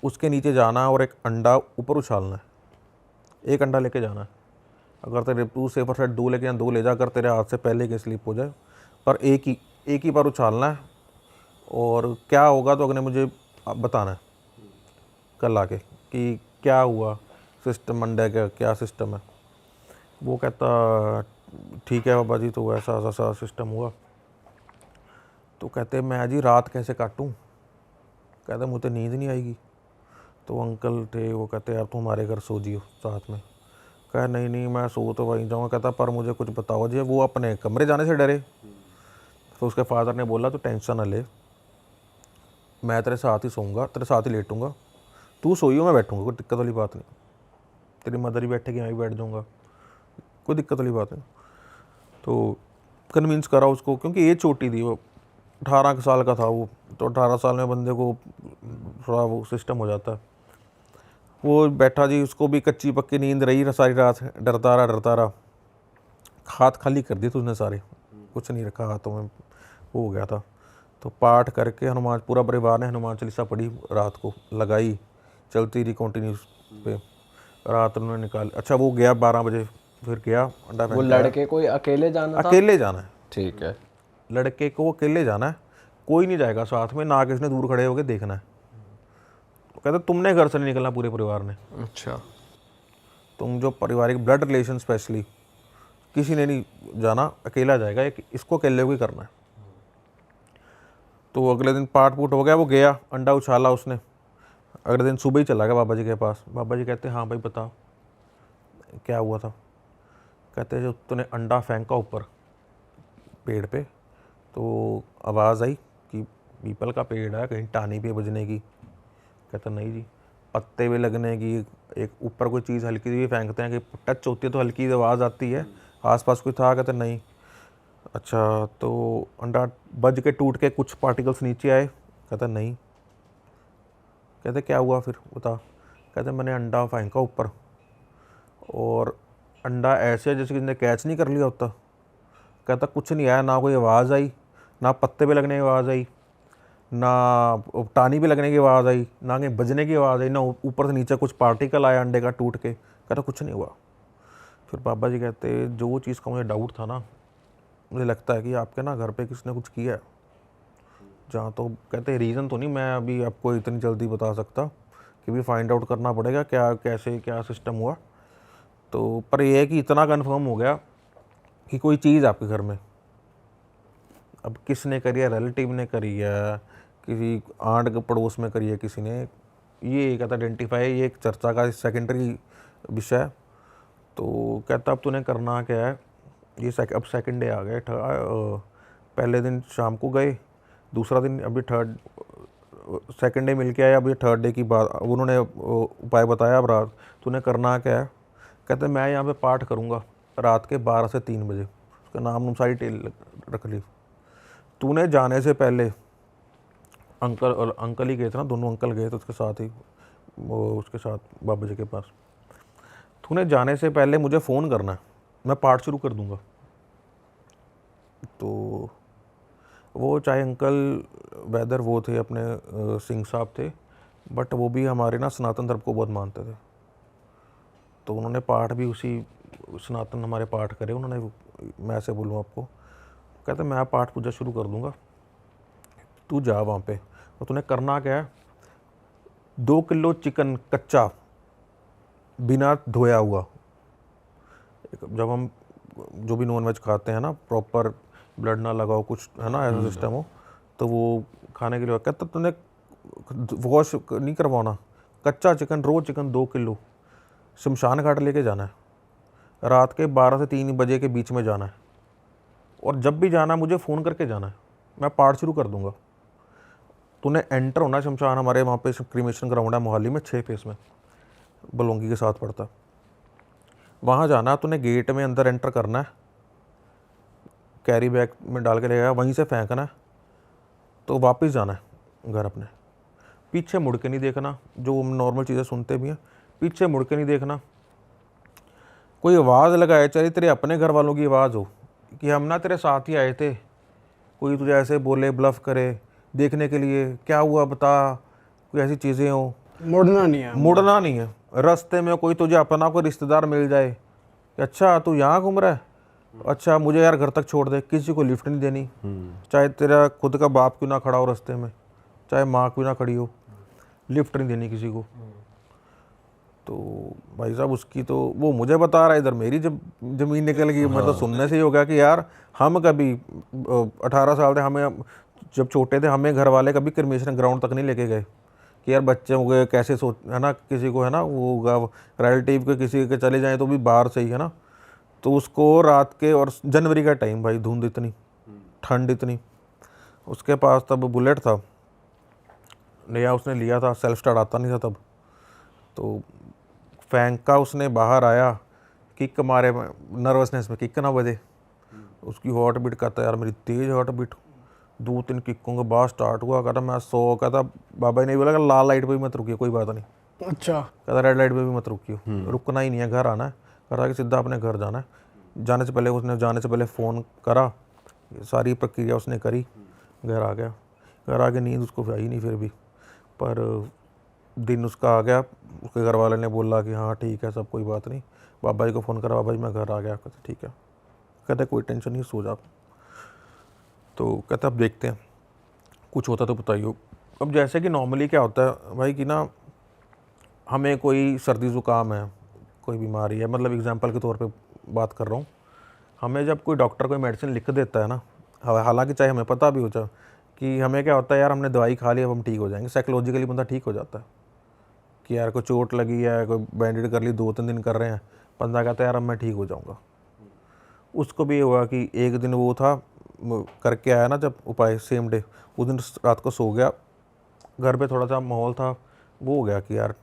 उसके नीचे जाना है और एक अंडा ऊपर उछालना है। एक अंडा लेके जाना है। अगर तेरे तू सेफर साइड 2 लेके जाए, 2 ले जा, कर तेरे हाथ से पहले के स्लिप हो जाए, पर एक ही बार उछालना है। और क्या होगा तो अगले मुझे बताना है कल आके कि क्या हुआ, सिस्टम अंडे का क्या सिस्टम है। वो कहता ठीक है बाबा जी, तो ऐसा ऐसा सिस्टम हुआ। तो कहते मैं जी रात कैसे काटूं। कहते मुझे नींद नहीं आएगी। तो अंकल थे, वो कहते यार तुम हमारे घर सो जियो साथ में। कहा नहीं नहीं मैं सो तो वहीं जाऊँगा। कहता पर मुझे कुछ बताओ जी। वो अपने कमरे जाने से डरे। तो उसके फादर ने बोला तो टेंशन ना ले, मैं तेरे साथ ही सोऊंगा, तेरे साथ ही लेटूंगा, तू सोइयो मैं बैठूंगा, कोई दिक्कत वाली बात नहीं। तेरी मदर ही बैठेगी, मैं भी बैठ जाऊँगा, कोई दिक्कत वाली बात नहीं। तो कन्विंस करा उसको, क्योंकि एज छोटी थी, वो 18 साल का था वो। तो 18 साल में बंदे को थोड़ा वो सिस्टम हो जाता है। वो बैठा जी, उसको भी कच्ची पक्की नींद रही सारी रात, डरता रहा। हाथ खाली कर दिए उसने सारे, कुछ नहीं रखा हाथों में, वो हो गया था। तो पाठ करके हनुमान, पूरा परिवार ने हनुमान चालीसा पढ़ी, रात को लगाई, चलती रही कंटिन्यूस पे, रात उन्होंने निकाल। अच्छा वो गया 12 बजे, फिर गया अंडा वो फेंक आया। लड़के कोई अकेले जाना था? अकेले जाना है, ठीक है। लड़के को अकेले जाना है, कोई नहीं जाएगा साथ में, ना किसी ने दूर खड़े होकर देखना है। कहते तुमने घर से नहीं निकलना, पूरे परिवार ने। अच्छा। तुम जो पारिवारिक ब्लड रिलेशन स्पेशली किसी ने नहीं जाना, अकेला जाएगा, इसको अकेले को ही करना है। तो अगले दिन पाठ पूट हो गया, वो गया, अंडा उछाला उसने, अगले दिन सुबह ही चला गया बाबा जी के पास। बाबा जी कहते हाँ भाई बता क्या हुआ था। कहते जो तूने अंडा फेंका ऊपर पेड़ पे, तो आवाज़ आई कि पीपल का पेड़ है, कहीं टानी पे बजने की। कहता नहीं जी, पत्ते पे लगने की, एक ऊपर कोई चीज़ हल्की सी भी फेंकते हैं कि टच होती है तो हल्की आवाज़ आती है, आसपास कोई था? कहते नहीं। अच्छा तो अंडा बज के टूट के कुछ पार्टिकल्स नीचे आए? कहता नहीं। कहते क्या हुआ फिर बता? कहते मैंने अंडा फेंका ऊपर और अंडा ऐसे जैसे किसी ने कैच नहीं कर लिया होता। कहता कुछ नहीं आया, ना कोई आवाज़ आई, ना पत्ते पे लगने की आवाज़ आई, ना टानी पे लगने की आवाज़ आई, ना कहीं बजने की आवाज़ आई, ना ऊपर से नीचे कुछ पार्टिकल आया अंडे का टूट के। कहता कुछ नहीं हुआ। फिर बाबा जी कहते जो चीज़ का मुझे डाउट था ना, मुझे लगता है कि आपके ना घर पे किसने कुछ किया है। जहाँ तो कहते रीज़न तो नहीं मैं अभी आपको इतनी जल्दी बता सकता, कि भी फाइंड आउट करना पड़ेगा क्या कैसे क्या सिस्टम हुआ। तो पर यह है कि इतना कंफर्म हो गया कि कोई चीज़ आपके घर में, अब किसने करी है, रिलेटिव ने करी है, किसी आंट के पड़ोस में करी है किसी ने, ये कहता आइडेंटिफाई, ये एक चर्चा का सेकेंडरी विषय है। तो कहता अब तूने करना क्या है, ये अब सेकंड डे आ गए, पहले दिन शाम को गए, दूसरा दिन अभी सेकंड डे मिल के आया, अभी थर्ड डे की बात उन्होंने उपाय बताया। अब रात तूने करना क्या है? कहते मैं यहाँ पे पाठ करूँगा रात के 12 से 3 बजे। उसका नाम सारी टेल रख ली। तूने जाने से पहले अंकल ही गए थे ना, दोनों अंकल गए थे उसके साथ ही, वो उसके साथ बाबा जी के पास। तूने जाने से पहले मुझे फ़ोन करना है, मैं पाठ शुरू कर दूँगा। तो वो चाहे अंकल वेदर वो थे अपने सिंह साहब थे, बट वो भी हमारे ना सनातन धर्म को बहुत मानते थे। तो उन्होंने पाठ भी उसी सनातन हमारे पाठ करे उन्होंने। मैं ऐसे बोलूँ आपको, कहते मैं पाठ पूजा शुरू कर दूँगा, तू जा वहाँ पे। और तूने करना क्या है, 2 किलो चिकन कच्चा बिना धोया हुआ, जब हम जो भी नॉनवेज खाते हैं ना, प्रॉपर ब्लड ना लगाओ कुछ है ना ऐसा सिस्टम हो, तो वो खाने के लिए कहता तूने वॉश नहीं करवाना, कच्चा चिकन रो चिकन 2 किलो शमशान घाट लेके जाना है, रात के 12 से 3 बजे के बीच में जाना है, और जब भी जाना है मुझे फ़ोन करके जाना है, मैं पाठ शुरू कर दूंगा। तूने एंटर होना है शमशान, हमारे वहाँ पे क्रीमेशन ग्राउंड है मोहाली में 6 फेस में, बलोंगी के साथ पड़ता है, वहाँ जाना है। तूने गेट में अंदर एंटर करना है, कैरी बैग में डाल के ले गया, वहीं से फेंकना है, तो वापस जाना है घर अपने, पीछे मुड़ के नहीं देखना, जो हम नॉर्मल चीज़ें सुनते भी हैं, पीछे मुड़ के नहीं देखना। कोई आवाज़ लगाए, चाहे तेरे अपने घर वालों की आवाज़ हो कि हम ना तेरे साथ ही आए थे, कोई तुझे ऐसे बोले ब्लफ करे देखने के लिए, क्या हुआ बता, कोई ऐसी चीज़ें हो, मुड़ना नहीं है। मुड़ना नहीं है। रास्ते में कोई तुझे अपना कोई रिश्तेदार मिल जाए कि अच्छा तू यहाँ घूम रहा है, अच्छा मुझे यार घर तक छोड़ दे, किसी को लिफ्ट नहीं देनी, चाहे तेरा खुद का बाप क्यों ना खड़ा हो रास्ते में, चाहे माँ क्यों ना खड़ी हो, लिफ्ट नहीं देनी किसी को। तो भाई साहब उसकी तो वो मुझे बता रहा है, इधर मेरी जब ज़मीन निकल गई। मैं तो सुनने से ही हो गया कि यार हम कभी 18 साल थे, हमें जब छोटे थे हमें घर वाले कभी क्रिमेशन ग्राउंड तक नहीं लेके गए कि यार बच्चे हो गए कैसे सोच है ना, किसी को है ना वो होगा रिलेटिव के किसी के चले जाएँ तो भी बाहर से ही है ना। तो उसको रात के, और जनवरी का टाइम भाई, धुंध इतनी, ठंड इतनी, उसके पास तब बुलेट था नया उसने लिया था, सेल्फ स्टार्ट आता नहीं था तब। तो फेंका उसने, बाहर आया, किक मारे, नर्वसनेस में किक ना बजे, उसकी हार्ट बीट कहता यार मेरी तेज़ हार्ट बीट, 2-3 किकों के बाद स्टार्ट हुआ। कहता मैं 100, कहता बाबा ने बोला कि लाल लाइट पे भी मत रुकियो, कोई बात नहीं, अच्छा कहता रेड लाइट पे भी मत रुकियो, रुकना ही नहीं है, घर आना है, कहता कि सीधा अपने घर जाना है। जाने से पहले फ़ोन करा, सारी प्रक्रिया उसने करी, घर आ गया। घर आके नींद उसको आई नहीं फिर भी, पर दिन उसका आ गया। उसके घर वाले ने बोला कि हाँ ठीक है सब, कोई बात नहीं। बाबा जी को फ़ोन करा, बाबा जी मैं घर आ गया। कहते ठीक है, कहते कोई टेंशन नहीं, सो जा। तो कहते अब देखते हैं, कुछ होता तो बताइए। अब जैसे कि नॉर्मली क्या होता है भाई कि ना, हमें कोई सर्दी ज़ुकाम है, कोई बीमारी है, मतलब एग्जांपल के तौर पे बात कर रहा हूँ, हमें जब कोई डॉक्टर कोई मेडिसिन लिख देता है ना, हालांकि चाहे हमें पता भी हो जाए कि हमें क्या होता है यार, हमने दवाई खा ली अब हम ठीक हो जाएंगे, साइकोलॉजिकली बंदा ठीक हो जाता है कि यार कोई चोट लगी है, कोई बैंडेड कर ली, 2-3 दिन कर रहे हैं, बंदा कहता है यार अब मैं ठीक हो जाऊँगा। उसको भी ये हुआ कि एक दिन वो था, करके आया ना जब उपाय सेम डे, उस दिन रात को सो गया, घर पे थोड़ा सा माहौल था, वो हो गया कि यार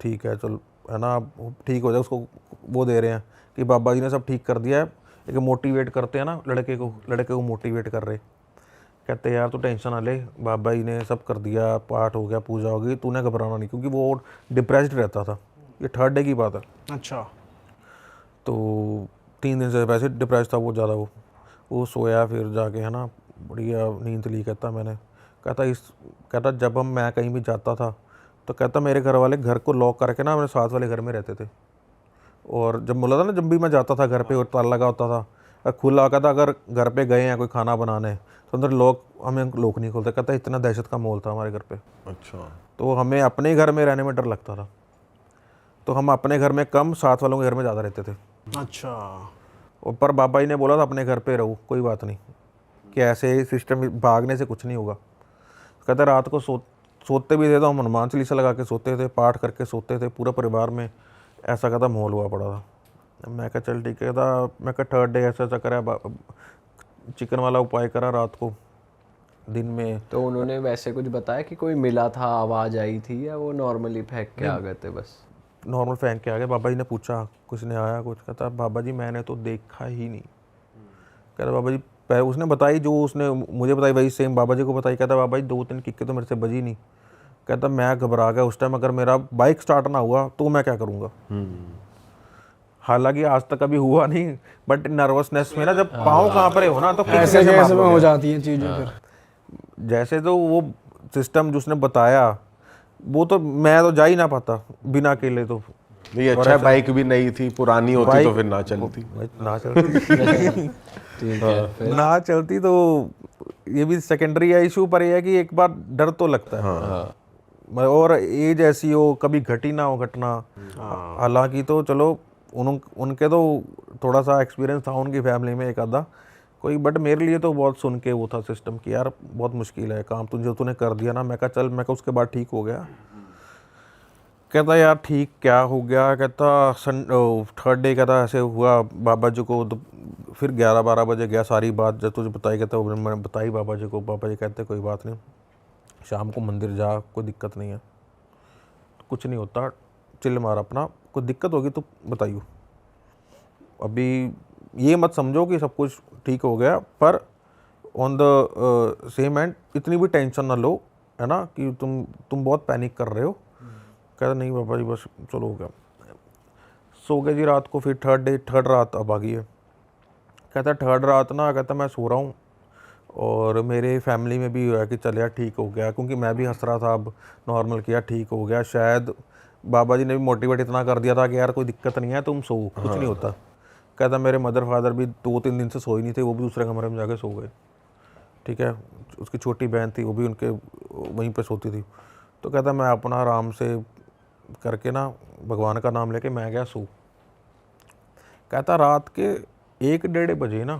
ठीक है चल, है ना, अब ठीक हो जाए। उसको वो दे रहे हैं कि बाबा जी ने सब ठीक कर दिया है, एक मोटिवेट करते हैं ना लड़के को मोटिवेट कर रहे, कहते हैं यार तू टेंशन ना ले, बाबा जी ने सब कर दिया, पाठ हो गया, पूजा हो गई, तूने घबराना नहीं। क्योंकि वो डिप्रेस्ड रहता था, ये 3rd डे की बात है। अच्छा। तो 3 दिन से वैसे डिप्रेस था वो ज़्यादा। वो सोया, फिर जाके है ना बढ़िया नींद ली। कहता जब मैं कहीं भी जाता था तो कहता मेरे घर वाले घर को लॉक करके ना मेरे साथ वाले घर में रहते थे, और जब बोला था ना जब भी मैं जाता था घर पे और ताला लगा होता था, खुला कहता अगर घर पे गए हैं कोई खाना बनाने तो अंदर हमें लॉक नहीं खोलते। कहता इतना दहशत का माहौल था हमारे घर पे। अच्छा। तो हमें अपने घर में रहने में डर लगता था, तो हम अपने घर में कम, साथ वालों के घर में ज़्यादा रहते थे। अच्छा। और पर बाबा जी ने बोला था अपने घर पे रहो, कोई बात नहीं, कि ऐसे सिस्टम भागने से कुछ नहीं होगा। कहते रात को सोते भी थे तो हम हनुमान चालीसा लगा के सोते थे, पाठ करके सोते थे पूरा परिवार में। ऐसा कहता माहौल हुआ पड़ा था। मैं कहा चल ठीक है। मैं कहा 3rd डे ऐसा करा, चिकन वाला उपाय करा रात को, दिन में। तो उन्होंने वैसे कुछ बताया कि कोई मिला था, आवाज़ आई थी, या वो नॉर्मली फेंक के आ गए थे बस? नॉर्मल फैन के आ गए। बाबा जी ने पूछा कुछ ने आया कुछ, कहता बाबा जी मैंने तो देखा ही नहीं। कहता बाबा जी उसने बताई, जो उसने मुझे बताई वही सेम बाबा जी को बताई। कहता बाबा जी 2-3 किक्के तो मेरे से बजी नहीं। कहता मैं घबरा गया उस टाइम, अगर मेरा बाइक स्टार्ट ना हुआ तो मैं क्या करूँगा। हालांकि आज तक कभी हुआ नहीं, बट नर्वसनेस में ना जब पाँव कहाँ पर हो ना तो ऐसे कैसे में हो जाती हैं चीज़ें फिर। जैसे तो वो सिस्टम जिसने बताया वो तो मैं तो जा ही ना पाता बिना अकेले। तो नहीं अच्छा है, बाइक भी नहीं थी, पुरानी होती तो फिर ना चलती। ना चलती ठीक है। ना चलती तो ये भी सेकेंडरी है इशू, पर ये है कि एक बार डर तो लगता है। और एज ऐसी हो, कभी घटी ना हो घटना। हालांकि तो चलो उनके तो थोड़ा सा एक्सपीरियंस था उनकी फैमिली में एक आधा कोई, बट मेरे लिए तो बहुत सुन के वो था सिस्टम कि यार बहुत मुश्किल है काम, तुझे तूने कर दिया ना। मैं कहा चल, मैं कहा उसके बाद ठीक हो गया। कहता यार ठीक क्या हो गया। कहता 3rd डे कहता ऐसे हुआ बाबा जी को, तो फिर 11-12 बजे गया, सारी बात जब तुझे बताई। कहता वो मैंने बताई बाबा जी को। बाबा जी कहते कोई बात नहीं, शाम को मंदिर जा, कोई दिक्कत नहीं है, कुछ नहीं होता, चिल मार अपना, कोई दिक्कत होगी तो बताइयो। अभी ये मत समझो कि सब कुछ ठीक हो गया, पर ऑन द सेम एंड इतनी भी टेंशन ना लो, है ना, कि तुम बहुत पैनिक कर रहे हो। कहता नहीं बाबा जी बस चलो हो गया। सो गए जी रात को। फिर 3rd रात अब आ गई है। कहता 3rd रात ना, कहता मैं सो रहा हूँ और मेरे फैमिली में भी हुआ कि चल यार ठीक हो गया, क्योंकि मैं भी हंस रहा था, अब नॉर्मल किया, ठीक हो गया। शायद बाबा जी ने भी मोटिवेट इतना कर दिया था कि यार कोई दिक्कत नहीं है, तुम सो, कुछ नहीं होता। कहता मेरे मदर फादर भी 2-3 दिन से सो ही नहीं थे, वो भी दूसरे कमरे में जाके सो गए। ठीक है, उसकी छोटी बहन थी, वो भी उनके वहीं पे सोती थी। तो कहता मैं अपना आराम से करके ना भगवान का नाम लेके मैं गया सो। कहता रात के 1-1:30 बजे ना,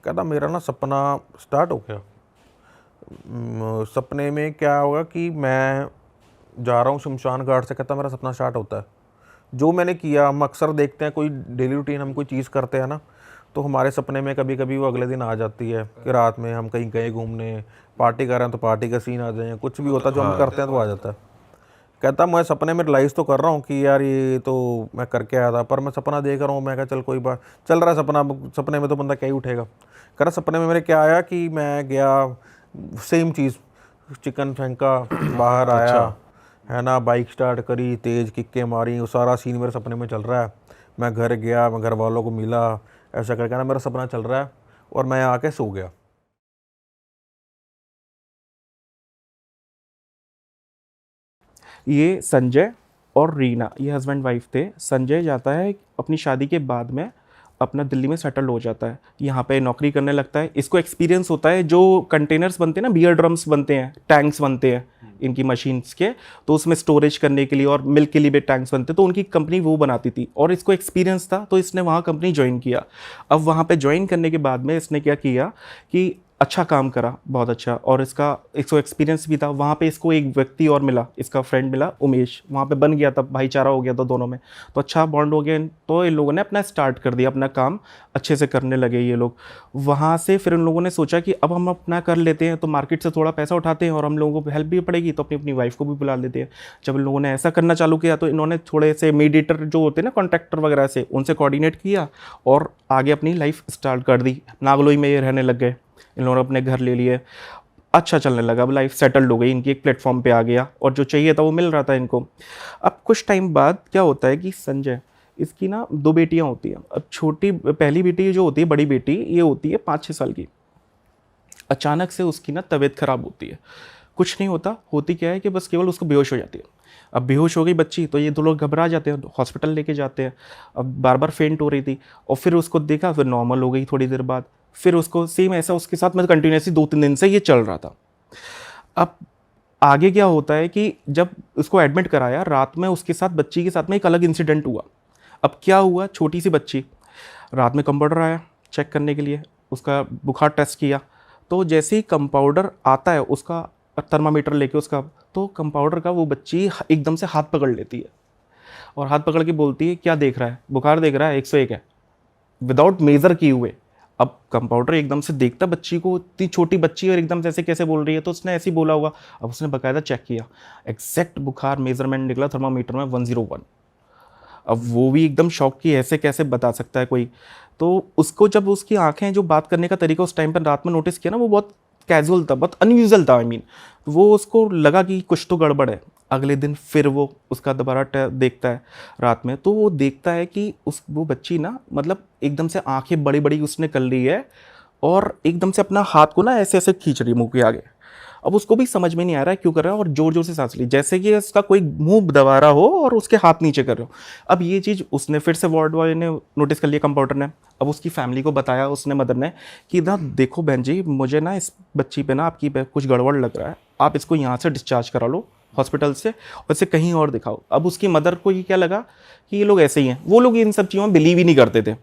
कहता मेरा ना सपना स्टार्ट हो गया। सपने में क्या होगा कि मैं जा रहा हूँ शमशान घाट से। कहता मेरा सपना स्टार्ट होता है, जो मैंने किया। हम अक्सर देखते हैं कोई डेली रूटीन, हम कोई चीज़ करते हैं ना, तो हमारे सपने में कभी कभी वो अगले दिन आ जाती है कि रात में हम कहीं गए घूमने, पार्टी कर रहे हैं तो पार्टी का सीन आ जाए, कुछ भी होता है जो हम करते हैं तो आ जाता है। कहता मैं सपने में रियलाइज़ तो कर रहा हूँ कि यार ये तो मैं करके आया था, पर मैं सपना देख रहा हूँ। मैं कहा चल कोई बात, चल रहा है सपना, सपने में तो बंदा क्या ही उठेगा। कह रहा सपने में मेरे क्या आया कि मैं गया, सेम चीज़, चिकन फेंका, बाहर आया, है ना, बाइक स्टार्ट करी, तेज़ किक्के मारी, वो सारा सीन मेरे सपने में चल रहा है। मैं घर गया, मैं घर वालों को मिला, ऐसा करके ना मेरा सपना चल रहा है और मैं आके सो गया। ये संजय और रीना, ये हस्बैंड वाइफ थे। संजय जाता है अपनी शादी के बाद में अपना दिल्ली में सेटल हो जाता है, यहाँ पे नौकरी करने लगता है। इसको एक्सपीरियंस होता है जो कंटेनर्स बनते हैं ना, बियर ड्रम्स बनते हैं, टैंक्स बनते हैं इनकी मशीन्स के, तो उसमें स्टोरेज करने के लिए और मिल्क के लिए भी टैंक्स बनते, तो उनकी कंपनी वो बनाती थी और इसको एक्सपीरियंस था, तो इसने वहाँ कंपनी ज्वाइन किया। अब वहाँ पे ज्वाइन करने के बाद में इसने क्या किया कि अच्छा काम करा, बहुत अच्छा, और इसको एक्सपीरियंस भी था। वहाँ पे इसको एक व्यक्ति और मिला, इसका फ्रेंड मिला उमेश, वहाँ पे बन गया था, भाईचारा हो गया था दोनों में, तो अच्छा बॉन्ड हो गया। तो इन लोगों ने अपना स्टार्ट कर दिया, अपना काम अच्छे से करने लगे ये लोग। वहाँ से फिर इन लोगों ने सोचा कि अब हम अपना कर लेते हैं, तो मार्केट से थोड़ा पैसा उठाते हैं और हम लोगों को हेल्प भी पड़ेगी, तो अपनी अपनी वाइफ को भी बुला लेते हैं। जब इन लोगों ने ऐसा करना चालू किया तो इन्होंने थोड़े से मीडिएटर जो होते हैं ना, कॉन्ट्रैक्टर वगैरह से, उनसे कोऑर्डिनेट किया और आगे अपनी लाइफ स्टार्ट कर दी। नागलोई में ये रहने लग गए, इन लोगों ने अपने घर ले लिए, अच्छा चलने लगा, अब लाइफ सेटल्ड हो गई, इनकी एक प्लेटफॉर्म पे आ गया और जो चाहिए था वो मिल रहा था इनको। अब कुछ टाइम बाद क्या होता है कि संजय, इसकी ना 2 बेटियां होती हैं। अब छोटी पहली बेटी जो होती है, बड़ी बेटी, ये होती है 5-6 साल की। अचानक से उसकी ना तबीयत खराब होती है। कुछ नहीं होता, होती क्या है कि बस केवल उसको बेहोश हो जाती है। अब बेहोश हो गई बच्ची, तो ये 2 लोग घबरा जाते हैं, हॉस्पिटल लेके जाते हैं। अब बार बार फेंट हो रही थी और फिर उसको देखा, फिर नॉर्मल हो गई थोड़ी देर बाद। फिर उसको सेम ऐसा उसके साथ में कंटिन्यूसली 2-3 दिन से ये चल रहा था। अब आगे क्या होता है कि जब उसको एडमिट कराया, रात में उसके साथ, बच्ची के साथ में एक अलग इंसिडेंट हुआ। अब क्या हुआ, छोटी सी बच्ची, रात में कंपाउंडर आया चेक करने के लिए, उसका बुखार टेस्ट किया, तो जैसे ही कंपाउंडर आता है उसका थर्मामीटर लेके उसका, तो कंपाउंडर का वो बच्ची एकदम से हाथ पकड़ लेती है और हाथ पकड़ के बोलती है, क्या देख रहा है, बुखार देख रहा है, 101 है, विदाउट मेजर किए हुए। अब कंपाउंडर एकदम से देखता बच्ची को, इतनी छोटी बच्ची और एकदम से ऐसे कैसे बोल रही है, तो उसने ऐसे ही बोला होगा। अब उसने बाकायदा चेक किया, एग्जैक्ट बुखार मेजरमेंट निकला थर्मामीटर में 101। अब वो भी एकदम शॉक की, ऐसे कैसे बता सकता है कोई। तो उसको जब उसकी आंखें, जो बात करने का तरीका उस टाइम पर रात में नोटिस किया ना, वो बहुत कैजुअल था, बहुत अनयूजुअल था। आई मीन वो उसको लगा कि कुछ तो गड़बड़ है। अगले दिन फिर वो उसका दोबारा देखता है रात में, तो वो देखता है कि वो बच्ची ना, मतलब एकदम से आंखें बड़ी बड़ी उसने कर ली है और एकदम से अपना हाथ को ना ऐसे ऐसे खींच रही है मुंह के आगे। अब उसको भी समझ में नहीं आ रहा है क्यों कर रहा है, और जोर जोर से सांस ली, जैसे कि उसका कोई मुंह दबा रहा हो और उसके हाथ नीचे कर रहे हो। अब ये चीज़ उसने फिर से वार्ड वाले ने नोटिस कर लिया, कंपाउंडर ने। अब उसकी फैमिली को बताया उसने, मदर ने, कि ना देखो बहन जी, मुझे ना इस बच्ची पे ना आपकी पे कुछ गड़बड़ लग रहा है, आप इसको यहाँ से डिस्चार्ज करा लो हॉस्पिटल से और इसे कहीं और दिखाओ। अब उसकी मदर को ये क्या लगा कि ये लोग ऐसे ही हैं, वो लोग इन सब चीज़ों में बिलीव ही नहीं करते थे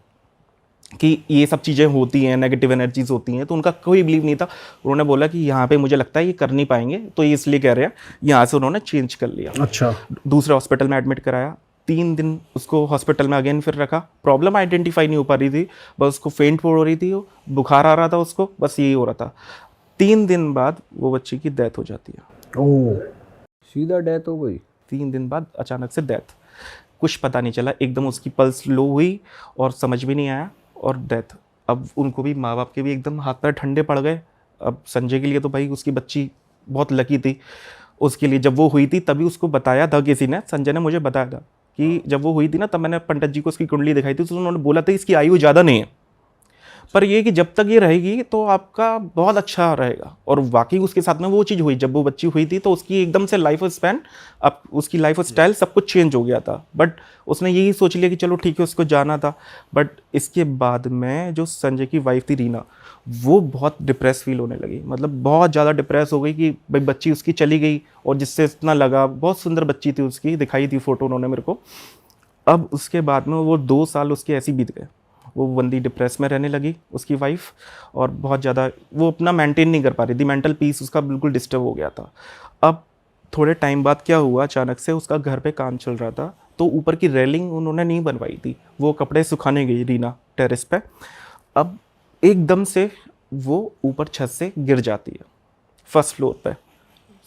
कि ये सब चीज़ें होती हैं, नेगेटिव एनर्जीज होती हैं, तो उनका कोई बिलीव नहीं था। उन्होंने बोला कि यहाँ पे मुझे लगता है ये कर नहीं पाएंगे, तो ये इसलिए कह रहे हैं, यहाँ से उन्होंने चेंज कर लिया। अच्छा। दूसरे हॉस्पिटल में एडमिट कराया, 3 दिन उसको हॉस्पिटल में अगेन फिर रखा। प्रॉब्लम आइडेंटिफाई नहीं हो पा रही थी, बस उसको फेंट हो रही थी, बुखार आ रहा था उसको, बस यही हो रहा था। 3 दिन बाद वो बच्ची की डेथ हो जाती है। ओह, सीधा डेथ हो गई। 3 दिन बाद अचानक से डेथ, कुछ पता नहीं चला, एकदम उसकी पल्स लो हुई और समझ भी नहीं आया और डेथ। अब उनको भी, माँ बाप के भी एकदम हाथ पैर ठंडे पड़ गए। अब संजय के लिए तो भाई उसकी बच्ची बहुत लकी थी, उसके लिए जब वो हुई थी तभी उसको बताया था किसी ने, संजय ने मुझे बताया था कि जब वो हुई थी ना, तब मैंने पंडित जी को उसकी कुंडली दिखाई थी, तो उन्होंने बोला था इसकी आयु ज़्यादा नहीं है, पर ये कि जब तक ये रहेगी तो आपका बहुत अच्छा रहेगा। और वाकई उसके साथ में वो चीज़ हुई, जब वो बच्ची हुई थी तो उसकी एकदम से लाइफ स्पैन, अब उसकी लाइफ स्टाइल सब कुछ चेंज हो गया था। बट उसने यही सोच लिया कि चलो ठीक है, उसको जाना था। बट इसके बाद में जो संजय की वाइफ थी रीना, वो बहुत डिप्रेस फील होने लगी, मतलब बहुत ज़्यादा डिप्रेस हो गई कि भाई बच्ची उसकी चली गई और जिससे इतना लगा, बहुत सुंदर बच्ची थी उसकी, दिखाई थी फ़ोटो उन्होंने मेरे को। अब उसके बाद में वो 2 साल उसके ऐसे ही बीत गए, वो बंदी डिप्रेस में रहने लगी उसकी वाइफ, और बहुत ज़्यादा वो अपना मेंटेन नहीं कर पा रही थी, मेंटल पीस उसका बिल्कुल डिस्टर्ब हो गया था। अब थोड़े टाइम बाद क्या हुआ, अचानक से उसका घर पे काम चल रहा था, तो ऊपर की रेलिंग उन्होंने नहीं बनवाई थी, वो कपड़े सुखाने गई रीना टेरेस पे। अब एकदम से वो ऊपर छत से गिर जाती है, फर्स्ट फ्लोर पे,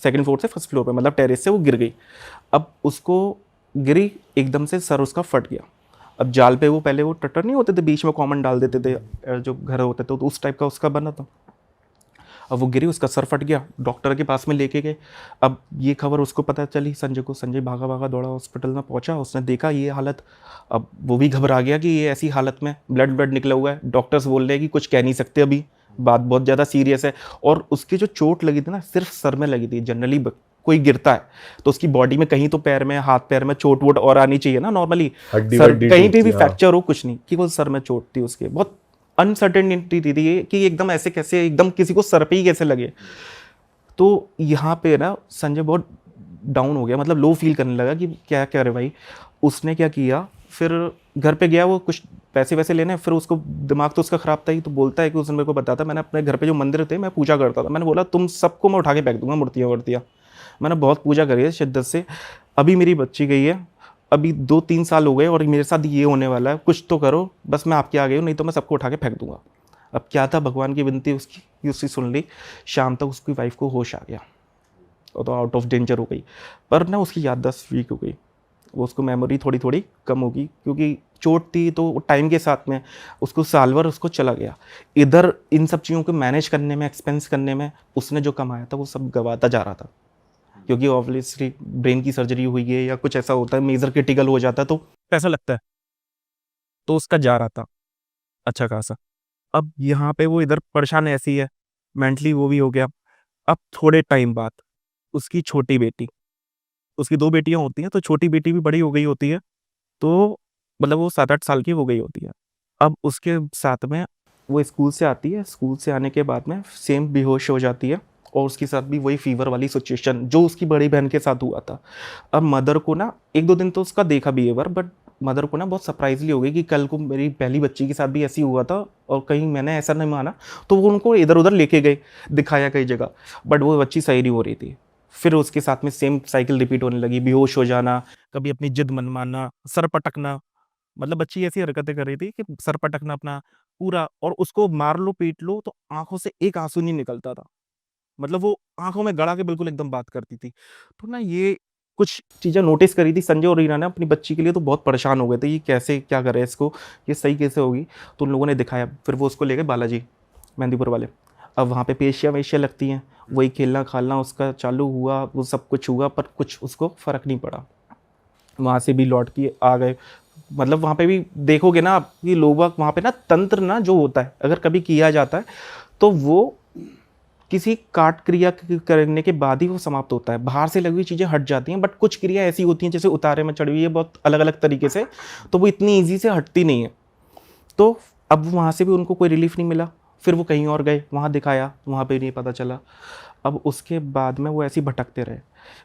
सेकंड फ्लोर से फर्स्ट फ्लोर पे, मतलब टेरेस से वो गिर गई। अब उसको गिरी, एकदम से सर उसका फट गया। अब जाल पे वो पहले वो टटर नहीं होते थे, बीच में कॉमन डाल देते थे जो घर होते थे, तो उस टाइप का उसका बना था। अब वो गिरी, उसका सर फट गया, डॉक्टर के पास में लेके गए। अब ये खबर उसको पता चली संजय को, संजय भागा भागा दौड़ा हॉस्पिटल में पहुंचा, उसने देखा ये हालत। अब वो भी घबरा गया कि ये ऐसी हालत में ब्लड ब्लड निकला हुआ है, डॉक्टर्स बोल रहे हैं कि कुछ कह नहीं सकते अभी, बात बहुत ज़्यादा सीरियस है। और उसकी जो चोट लगी थी ना सिर्फ सर में लगी थी। जनरली कोई गिरता है तो उसकी बॉडी में कहीं तो पैर में, हाथ पैर में चोट वोट और आनी चाहिए ना नॉर्मली, सर कहीं पे भी फ्रैक्चर हो कुछ नहीं, केवल सर में चोट थी उसके। बहुत अनसर्टेनिटी थी ये कि एकदम ऐसे कैसे, एकदम किसी को सर पे ही कैसे लगे। तो यहाँ पे ना संजय बहुत डाउन हो गया, मतलब लो फील करने लगा कि क्या क्या रे भाई। उसने क्या किया, फिर घर पे गया वो कुछ पैसे वैसे लेने, फिर उसको दिमाग तो उसका ख़राब था ही, तो बोलता है कि उसने मेरे को बताया था, मैंने अपने घर पे जो मंदिर थे मैं पूजा करता था, मैंने बोला तुम सबको मैं उठा के फेंक दूंगा मूर्तियाँ वूर्तियाँ। मैंने बहुत पूजा करी है शिद्दत से, अभी मेरी बच्ची गई है, अभी 2-3 साल हो गए और मेरे साथ ये होने वाला है, कुछ तो करो, बस मैं आपके आ गई हूँ, नहीं तो मैं सबको उठा के फेंक दूंगा। अब क्या था, भगवान की विनती उसकी सुन ली, शाम तक उसकी वाइफ को होश आ गया और तो आउट ऑफ डेंजर हो गई। पर ना उसकी याददाश्त वीक हो गई, वो उसको मेमोरी थोड़ी थोड़ी कम होगी क्योंकि चोट थी, तो टाइम के साथ में उसको साल भर उसको चला गया। इधर इन सब चीज़ों को मैनेज करने में, एक्सपेंस करने में उसने जो कमाया था वो सब गवाता जा रहा था, क्योंकि ऑब्वियसली ब्रेन की सर्जरी हुई है या कुछ ऐसा होता है, मेजर क्रिटिकल हो जाता है तो पैसा लगता है, तो उसका जा रहा था अच्छा खासा। अब यहाँ पे वो इधर परेशान ऐसी है, मेंटली वो भी हो गया। अब थोड़े टाइम बाद उसकी छोटी बेटी, उसकी 2 बेटियां होती हैं, तो छोटी बेटी भी बड़ी हो गई होती है, तो मतलब वो 7-8 साल की हो गई होती है। अब उसके साथ में वो स्कूल से आती है, स्कूल से आने के बाद में सेम बेहोश हो जाती है और उसके साथ भी वही फीवर वाली सिचुएशन जो उसकी बड़ी बहन के साथ हुआ था। अब मदर को ना 1-2 दिन तो उसका देखा बिहेवियर, बट मदर को ना बहुत सरप्राइजली हो गई कि कल को मेरी पहली बच्ची के साथ भी ऐसी हुआ था और कहीं मैंने ऐसा नहीं माना, तो वो उनको इधर उधर लेके गए, दिखाया कई जगह, बट वो बच्ची सही नहीं हो रही थी। फिर उसके साथ में सेम साइकिल रिपीट होने लगी, बेहोश हो जाना, कभी अपनी जिद मनमाना, सर पटकना, मतलब बच्ची ऐसी हरकतें कर रही थी कि सर पटकना अपना पूरा, और उसको मार लो पीट लो तो आंखों से एक आंसू नहीं निकलता था, मतलब वो आंखों में गड़ा के बिल्कुल एकदम बात करती थी। तो ना ये कुछ चीज़ें नोटिस करी थी संजय और रीना ने अपनी बच्ची के लिए, तो बहुत परेशान हो गए थे, ये कैसे क्या करे इसको, ये सही कैसे होगी। तो उन लोगों ने दिखाया, फिर वो उसको ले गए बालाजी मेहंदीपुर वाले। अब वहाँ पे पेशियाँ वेशियाँ लगती हैं, वही खेलना खालना उसका चालू हुआ, वो सब कुछ हुआ, पर कुछ उसको फ़र्क नहीं पड़ा। वहाँ से भी लौट के आ गए, मतलब वहाँ पे भी देखोगे ना आप कि लोग वहाँ पे ना तंत्र ना जो होता है अगर कभी किया जाता है तो वो किसी काट क्रिया करने के बाद ही वो समाप्त होता है। बाहर से लगी हुई चीज़ें हट जाती हैं, बट कुछ क्रिया ऐसी होती हैं जैसे उतारे में चढ़ी हुई है बहुत अलग अलग तरीके से, तो वो इतनी ईजी से हटती नहीं है। तो अब वहाँ से भी उनको कोई रिलीफ नहीं मिला, फिर वो कहीं और गए, वहाँ दिखाया, वहाँ पे नहीं पता चला। अब उसके बाद में वो ऐसे ही भटकते रहे,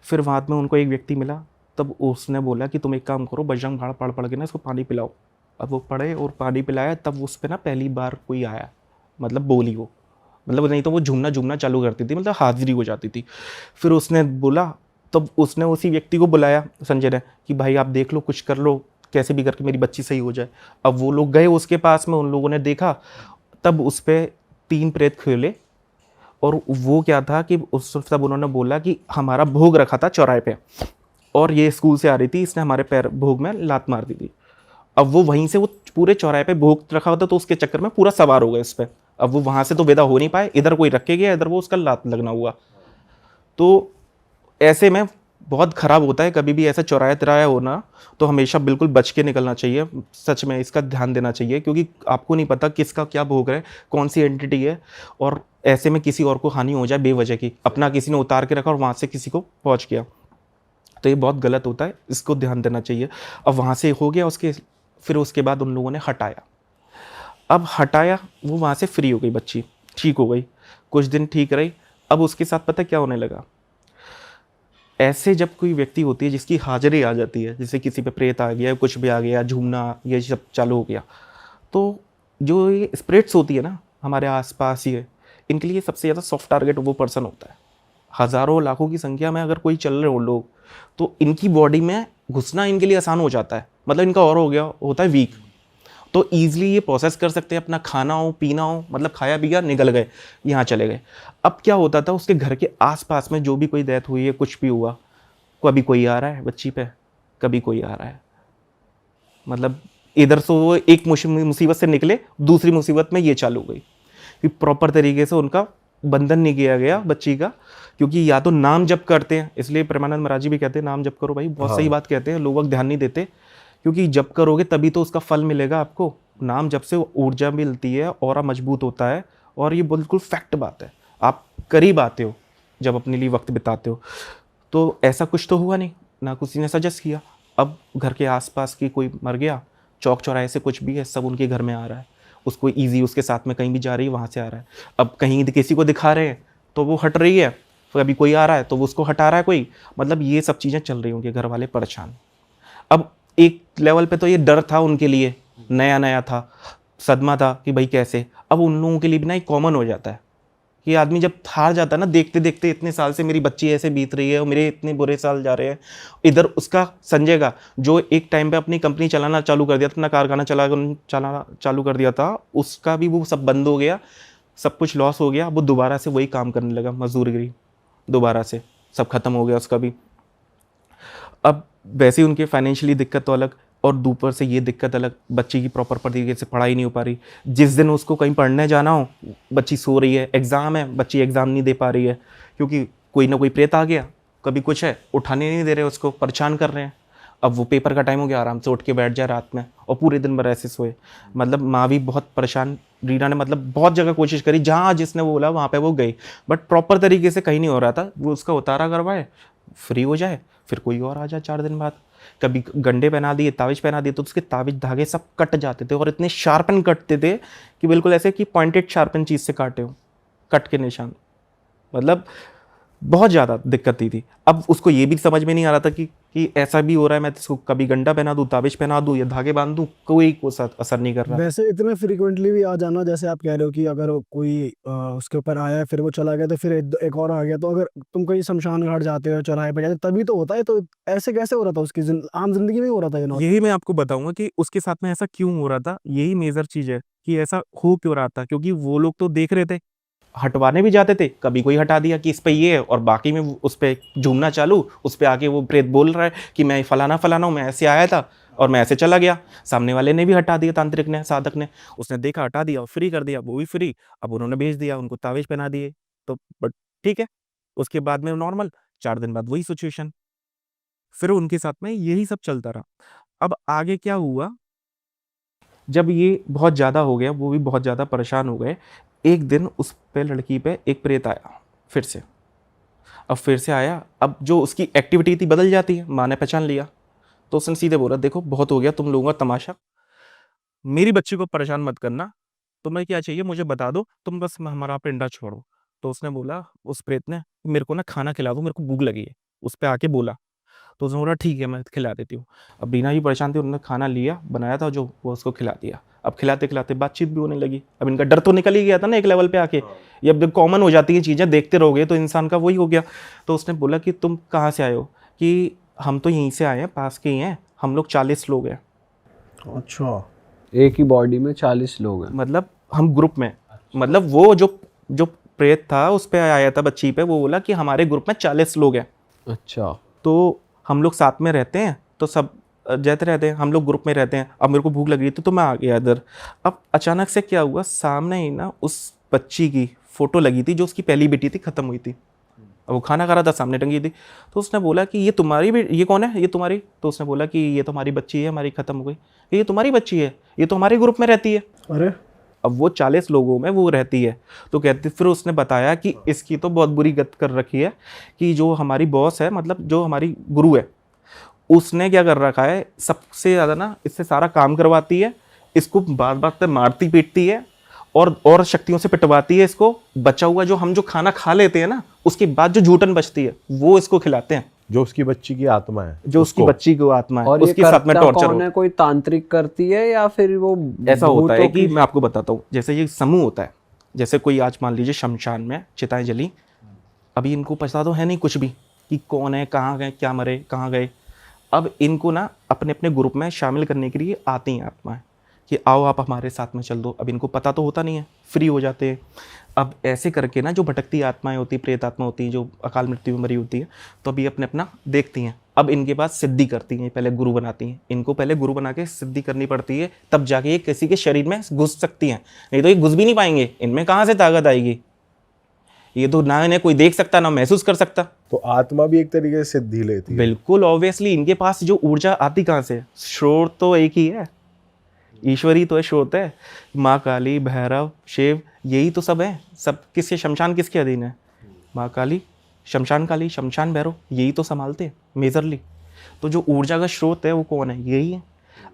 फिर बाद में उनको एक व्यक्ति मिला, तब उसने बोला कि तुम एक काम करो, बजरंग बाण पढ़ पढ़ के ना इसको पानी पिलाओ। अब वो पढ़े और पानी पिलाया, तब उस पर ना पहली बार कोई आया, मतलब बोली वो, मतलब नहीं तो वो झूमना झूमना चालू करती थी, मतलब हाजिरी हो जाती थी। फिर उसने बोला, तब उसने उसी व्यक्ति को बुलाया संजय ने कि भाई आप देख लो, कुछ कर लो, कैसे भी करके मेरी बच्ची सही हो जाए। अब वो लोग गए उसके पास में, उन लोगों ने देखा, तब उस पर 3 प्रेत खेले, और वो क्या था कि उस तब उन्होंने बोला कि हमारा भोग रखा था चौराहे पे और ये स्कूल से आ रही थी, इसने हमारे पैर भोग में लात मार दी थी। अब वो वहीं से वो पूरे चौराहे पे भोग रखा हुआ था, तो उसके चक्कर में पूरा सवार हो गए इस पर। अब वो वहाँ से तो विदा हो नहीं पाए, इधर कोई रख के गया, इधर वो उसका लात लगना हुआ। तो ऐसे में बहुत ख़राब होता है, कभी भी ऐसा चौराया तिराया होना तो हमेशा बिल्कुल बच के निकलना चाहिए, सच में इसका ध्यान देना चाहिए, क्योंकि आपको नहीं पता किसका क्या भोग है, कौन सी एंटिटी है, और ऐसे में किसी और को हानि हो जाए बेवजह की, अपना किसी ने उतार के रखा और वहाँ से किसी को पहुँच गया, तो ये बहुत गलत होता है, इसको ध्यान देना चाहिए। अब वहाँ से हो गया फिर उसके बाद उन लोगों ने हटाया। अब हटाया, वो वहाँ से फ्री हो गई बच्ची, ठीक हो गई, कुछ दिन ठीक रही। अब उसके साथ पता क्या होने लगा, ऐसे जब कोई व्यक्ति होती है जिसकी हाजिरी आ जाती है, जैसे किसी पे प्रेत आ गया, कुछ भी आ गया, झूमना ये सब चालू हो गया, तो जो ये स्पिरिट्स होती है ना हमारे आसपास ही है, इनके लिए सबसे ज़्यादा सॉफ्ट टारगेट वो पर्सन होता है। हज़ारों लाखों की संख्या में अगर कोई चल रहे हो लोग, तो इनकी बॉडी में घुसना इनके लिए आसान हो जाता है, मतलब इनका और हो गया होता है वीक, तो ईजिली ये प्रोसेस कर सकते हैं, अपना खाना हो पीना हो, मतलब खाया पिया निकल गए, यहाँ चले गए। अब क्या होता था, उसके घर के आसपास में जो भी कोई डेथ हुई है, कुछ भी हुआ, कभी कोई आ रहा है बच्ची पे, कभी कोई आ रहा है, मतलब इधर से वो एक मुसीबत से निकले, दूसरी मुसीबत में ये चालू हो गई कि प्रॉपर तरीके से उनका बंधन नहीं किया गया बच्ची का, क्योंकि या तो नाम जप करते हैं, इसलिए प्रेमानंद महाराज जी भी कहते हैं नाम जप करो भाई, बहुत सही बात कहते हैं, लोग ध्यान नहीं देते, क्योंकि जप करोगे तभी तो उसका फल मिलेगा आपको। नाम जप से ऊर्जा मिलती है, ऑरा मजबूत होता है, और ये बिल्कुल फैक्ट बात है, आप करीब आते हो जब अपने लिए वक्त बिताते हो। तो ऐसा कुछ तो हुआ नहीं, ना किसी ने सजेस्ट किया। अब घर के आसपास की कोई मर गया, चौक चौराहे से कुछ भी है, सब उनके घर में आ रहा है, उसको ईजी उसके साथ में कहीं भी जा रही है वहाँ से आ रहा है। अब कहीं किसी को दिखा रहे हैं तो वो हट रही है, कभी कोई आ रहा है तो वो उसको हटा रहा है कोई, मतलब ये सब चीज़ें चल रही होंगी, घर वाले परेशान। अब एक लेवल पे तो ये डर था उनके लिए, नया नया था, सदमा था कि भाई कैसे। अब उन लोगों के लिए भी ना एक कॉमन हो जाता है कि आदमी जब हार जाता है ना, देखते देखते इतने साल से मेरी बच्ची ऐसे बीत रही है और मेरे इतने बुरे साल जा रहे हैं, इधर उसका संजय का जो एक टाइम पे अपनी कंपनी चलाना चालू कर दिया था, अपना कारखाना चलाना चालू कर दिया था, उसका भी वो सब बंद हो गया, सब कुछ लॉस हो गया। वो दोबारा से वही काम करने लगा, मजदूरी दोबारा से सब खत्म हो गया उसका भी। अब वैसे ही उनके फाइनेंशियली दिक्कत तो अलग, और ऊपर से ये दिक्कत अलग, बच्ची की प्रॉपर तरीके से पढ़ाई नहीं हो पा रही। जिस दिन उसको कहीं पढ़ने जाना हो, बच्ची सो रही है, एग्ज़ाम है, बच्ची एग्ज़ाम नहीं दे पा रही है, क्योंकि कोई ना कोई प्रेत आ गया, कभी कुछ है, उठाने नहीं दे रहे उसको, परेशान कर रहे हैं। अब वो पेपर का टाइम हो गया, आराम से उठ के बैठ जाए रात में और पूरे दिन भर ऐसे सोए। मतलब माँ भी बहुत परेशान, रीना ने मतलब बहुत जगह कोशिश करी, जहाँ जिसने बोला वहाँ पे वो गई, बट प्रॉपर तरीके से कहीं नहीं हो रहा था। वो उसका उतारा करवाए, फ्री हो जाए, फिर कोई और आ जाए 4 दिन बाद। कभी गंडे पहना दिए, ताविज पहना दिए, तो उसके ताविज धागे सब कट जाते थे, और इतने शार्पन कटते थे कि बिल्कुल ऐसे कि पॉइंटेड शार्पन चीज़ से काटे हो, कट के निशान। मतलब बहुत ज़्यादा दिक्कत थी। अब उसको ये भी समझ में नहीं आ रहा था कि ऐसा भी हो रहा है, मैं इसको कभी गंडा पहना दूँ, ताबिज पहना दूँ या धागे बांध दूँ, कोई असर नहीं कर रहा। वैसे इतने फ्रीक्वेंटली भी आ जाना, जैसे आप कह रहे हो कि अगर कोई उसके ऊपर आया फिर वो चला गया, तो फिर एक और आ गया, तो अगर तुम कहीं शमशान घाट जाते हो, चौराहे पे जाते हो, तभी तो होता है। तो ऐसे कैसे हो रहा था उसकी आम जिंदगी में ही हो रहा था ये यही मैं आपको बताऊंगा कि उसके साथ में ऐसा क्यों हो रहा था, यही मेजर चीज़ है कि ऐसा हो क्यों रहा था। क्योंकि वो लोग तो देख रहे थे, हटवाने भी जाते थे, कभी कोई हटा दिया कि इस पे ये है, और बाकी में उस पे झूमना चालू, उस पे आके वो प्रेत बोल रहा है कि मैं फलाना फलाना हूँ, मैं ऐसे आया था और मैं ऐसे चला गया। सामने वाले ने भी हटा दिया, तांत्रिक ने, साधक ने, उसने देखा हटा दिया, फ्री कर दिया, वो भी फ्री। अब उन्होंने भेज दिया, उनको तावीज पहना दिए, तो बट ठीक है। उसके बाद में नॉर्मल 4 दिन बाद वही सिचुएशन, फिर उनके साथ में यही सब चलता रहा। अब आगे क्या हुआ, जब ये बहुत ज़्यादा हो गया, वो भी बहुत ज़्यादा परेशान हो गए। एक दिन उस पे लड़की पे एक प्रेत आया फिर से। अब फिर से आया, अब जो उसकी एक्टिविटी थी बदल जाती है, माँ ने पहचान लिया, तो उसने सीधे बोला देखो बहुत हो गया तुम लोगों का तमाशा, मेरी बच्ची को परेशान मत करना, तुम्हें क्या चाहिए मुझे बता दो, तुम बस हमारा पिंडा छोड़ो। तो उसने बोला, उस प्रेत ने, मेरे को ना खाना खिला दो, मेरे को भूख लगी है, उस पर आके बोला। तो उसने बोला ठीक है मैं खिला देती हूँ। अब बीना ही परेशान थी, उन्होंने खाना लिया, बनाया था जो, वो उसको खिला दिया। अब खिलाते खिलाते बातचीत भी होने लगी। अब इनका डर तो निकल ही गया था ना एक लेवल पे आके, ये अब कॉमन हो जाती है चीज़ें, देखते रहोगे तो इंसान का वही हो गया। तो उसने बोला कि तुम कहाँ से आए हो, कि हम तो यहीं से आए हैं, पास के ही हैं, हम लोग 40 लोग हैं। अच्छा, एक ही बॉडी में 40 लोग हैं? मतलब हम ग्रुप में, मतलब वो जो प्रेत था उस पे आया था बच्ची पे, वो बोला कि हमारे ग्रुप में 40 लोग हैं। अच्छा, तो हम लोग साथ में रहते हैं, तो सब जाते रहते हैं, हम लोग ग्रुप में रहते हैं। अब मेरे को भूख लग रही थी तो मैं आ गया इधर। अब अचानक से क्या हुआ, सामने ही ना उस बच्ची की फ़ोटो लगी थी जो उसकी पहली बेटी थी, ख़त्म हुई थी। अब वो खाना खा रहा था, सामने टंगी थी। तो उसने बोला कि ये तुम्हारी ये कौन है, ये तुम्हारी? तो उसने बोला कि ये तो हमारी बच्ची है, हमारी ख़त्म हो गई। ये तुम्हारी बच्ची है, ये तो हमारे ग्रुप में रहती है। अरे अब वो 40 लोगों में वो रहती है। तो कहते, फिर उसने बताया कि इसकी तो बहुत बुरी गत कर रखी है, कि जो हमारी बॉस है, मतलब जो हमारी गुरु है, उसने क्या कर रखा है, सबसे ज़्यादा ना इससे सारा काम करवाती है, इसको बार बार तक मारती पीटती है, और शक्तियों से पिटवाती है इसको। बचा हुआ जो हम जो खाना खा लेते हैं ना, उसके बाद जो जूठन बचती है वो इसको खिलाते हैं, जो उसकी बच्ची की आत्मा है, जो उसकी बच्ची की आत्मा है, और उसके ये साथ में करता टॉर्चर कौन है? कोई तांत्रिक करती है या फिर वो ऐसा होता है भूतों कि की? मैं आपको बताता हूँ, जैसे ये समूह होता है, जैसे कोई आज मान लीजिए शमशान में चिताएं जली, अभी इनको पता तो है नहीं कुछ भी कि कौन है, कहाँ गए, क्या मरे, कहाँ गए। अब इनको ना अपने अपने ग्रुप में शामिल करने के लिए आती हैं आत्माएं कि आओ आप हमारे साथ में चल दो। अब इनको पता तो होता नहीं है, फ्री हो जाते हैं। अब ऐसे करके ना जो भटकती आत्माएं होती, प्रेत आत्मा होती हैं, जो अकाल मृत्यु में मरी होती है, तो अभी अपने अपना देखती हैं। अब इनके पास सिद्धि करती हैं, पहले गुरु बनाती हैं, इनको पहले गुरु बना के सिद्धि करनी पड़ती है, तब जाके ये किसी के शरीर में घुस सकती हैं, नहीं तो ये घुस भी नहीं पाएंगे, इनमें कहाँ से ताकत आएगी। ये तो ना इन्हें कोई देख सकता ना महसूस कर सकता। तो आत्मा भी एक तरीके से सिद्धि लेती है। बिल्कुल ऑब्वियसली, इनके पास जो ऊर्जा आती कहाँ से? स्रोत तो एक ही है, ईश्वरी तो है, स्रोत है। माँ काली, भैरव, शिव, यही तो सब है। सब किसके, शमशान किसके अधीन है? माँ काली, शमशान भैरव, यही तो संभालते हैं मेजरली। तो जो ऊर्जा का स्रोत है वो कौन है? यही है।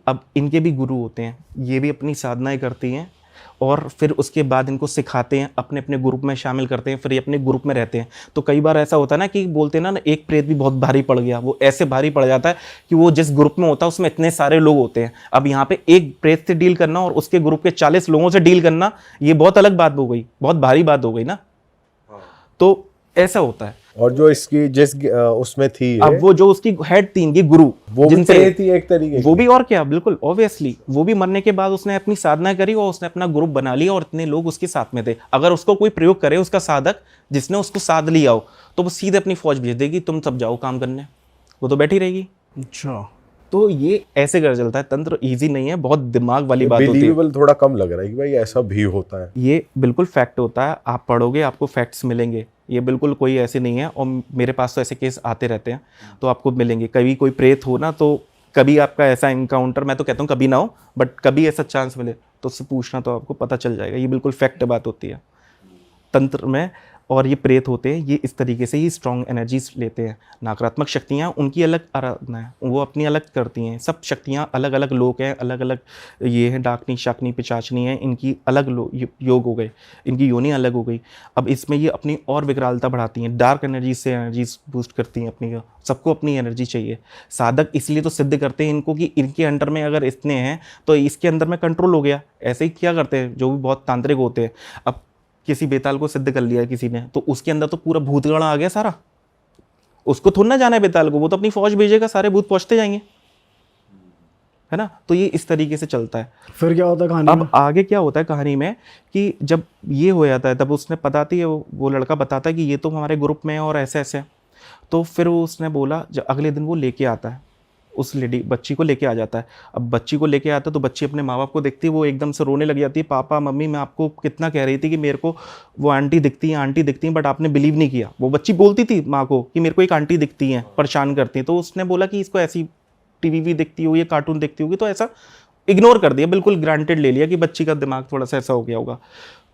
अब इनके भी गुरु होते हैं, ये भी अपनी साधनाएं करती हैं और फिर उसके बाद इनको सिखाते हैं, अपने अपने ग्रुप में शामिल करते हैं, फिर ये अपने ग्रुप में रहते हैं। तो कई बार ऐसा होता है ना कि बोलते हैं ना एक प्रेत भी बहुत भारी पड़ गया, वो ऐसे भारी पड़ जाता है कि वो जिस ग्रुप में होता है उसमें इतने सारे लोग होते हैं। अब यहाँ पे एक प्रेत से डील करना और उसके ग्रुप के 40 लोगों से डील करना, ये बहुत अलग बात हो गई, बहुत भारी बात हो गई ना। तो ऐसा होता है। और जो इसकी जिस उसमें थी ये, अब वो जो उसकी हेड थी, इनकी गुरु, वो भी प्रेत ही एक तरीके वो भी, और क्या, बिल्कुल ऑब्वियसली। वो भी मरने के बाद उसने अपनी साधना करी और उसने अपना ग्रुप बना लिया और इतने लोग उसके साथ में थे। अगर उसको कोई प्रयोग करे, उसका साधक जिसने उसको साध लिया हो, तो वो सीधे अपनी फौज भेज देगी, तुम सब जाओ काम करने, वो तो बैठी रहेगी। अच्छा, तो ये ऐसे कर चलता है तंत्र। इजी नहीं है, बहुत दिमाग वाली बात होती है। बिलीवेबल थोड़ा कम लग रहा है कि भाई ऐसा भी होता है। ये बिल्कुल फैक्ट होता है, आप पढ़ोगे आपको फैक्ट्स मिलेंगे, ये बिल्कुल कोई ऐसे नहीं है। और मेरे पास तो ऐसे केस आते रहते हैं, तो आपको मिलेंगे। कभी कोई प्रेत हो ना, तो कभी आपका ऐसा इनकाउंटर, मैं तो कहता हूँ कभी ना हो, बट कभी ऐसा चांस मिले तो उससे पूछना, तो आपको पता चल जाएगा। ये बिल्कुल फैक्ट बात होती है तंत्र में। और ये प्रेत होते हैं, ये इस तरीके से ही स्ट्रॉन्ग एनर्जीज लेते हैं। नकारात्मक शक्तियाँ उनकी अलग आराधना है, वो अपनी अलग करती हैं। सब शक्तियाँ अलग अलग लोग हैं, अलग अलग ये है, डाकनी, शाकनी, पिचाचनी है, इनकी अलग योग हो गए, इनकी योनि अलग हो गई। अब इसमें ये अपनी और विकरालता बढ़ाती हैं, डार्क एनर्जी से एनर्जीज बूस्ट करती हैं अपनी। सबको अपनी एनर्जी चाहिए। साधक इसलिए तो सिद्ध करते हैं इनको कि इनके अंडर में अगर इतने हैं तो इसके अंदर में कंट्रोल हो गया। ऐसे ही क्या करते हैं जो भी बहुत तांत्रिक होते हैं। अब किसी बेताल को सिद्ध कर लिया किसी ने, तो उसके अंदर तो पूरा भूतगण आ गया सारा, उसको थोड़ा ना जाना है बेताल को, वो तो अपनी फौज भेजेगा, सारे भूत पहुंचते जाएंगे, है ना। तो ये इस तरीके से चलता है। फिर क्या होता है कहानी में? अब आगे क्या होता है कहानी में कि जब ये हो जाता है, तब उसने बताती है, वो लड़का बताता है कि ये तो हमारे ग्रुप में है और ऐसे ऐसे। तो फिर वो उसने बोला, जब अगले दिन वो लेके आता है, उस बच्ची को लेके आ जाता है। अब बच्ची को लेके आता है तो बच्ची अपने माँ बाप को देखती है, वो एकदम से रोने लग जाती है। पापा मम्मी, मैं आपको कितना कह रही थी कि मेरे को वो आंटी दिखती हैं, बट आपने बिलीव नहीं किया। वो बच्ची बोलती थी माँ को कि मेरे को एक आंटी दिखती हैं, परेशान करती हैं। तो उसने बोला कि इसको ऐसी टीवी भी दिखती होगी, कार्टून दिखती होगी, तो ऐसा इग्नोर कर दिया, बिल्कुल ग्रांटेड ले लिया कि बच्ची का दिमाग थोड़ा सा ऐसा हो गया होगा।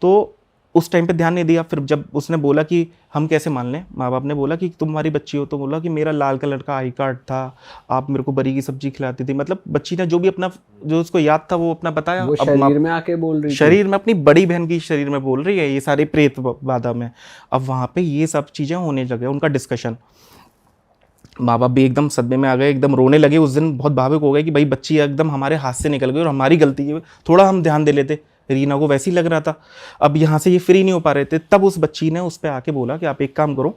तो उस टाइम पे ध्यान नहीं दिया। फिर जब उसने बोला कि हम कैसे मान लें, माँ बाप ने बोला कि तुम्हारी बच्ची हो, तो बोला कि मेरा लाल कलर का आई कार्ड था, आप मेरे को बरी की सब्जी खिलाती थी। मतलब बच्ची ने जो भी अपना, जो उसको याद था वो अपना बताया। वो शरीर में आके बोल रही थी, शरीर में, अपनी बड़ी बहन की शरीर में बोल रही है ये सारी प्रेत बाधा में। अब वहाँ पे ये सब चीज़ें होने लगे, उनका डिस्कशन। माँ बाप भी एकदम सदमे में आ गए, एकदम रोने लगे। उस दिन बहुत भावुक हो गए कि भाई बच्ची एकदम हमारे हाथ से निकल गई और हमारी गलती है, थोड़ा हम ध्यान दे लेते। रीना को वैसे ही लग रहा था। अब यहाँ से ये फ्री नहीं हो पा रहे थे। तब उस बच्ची ने उस पर आके बोला कि आप एक काम करो,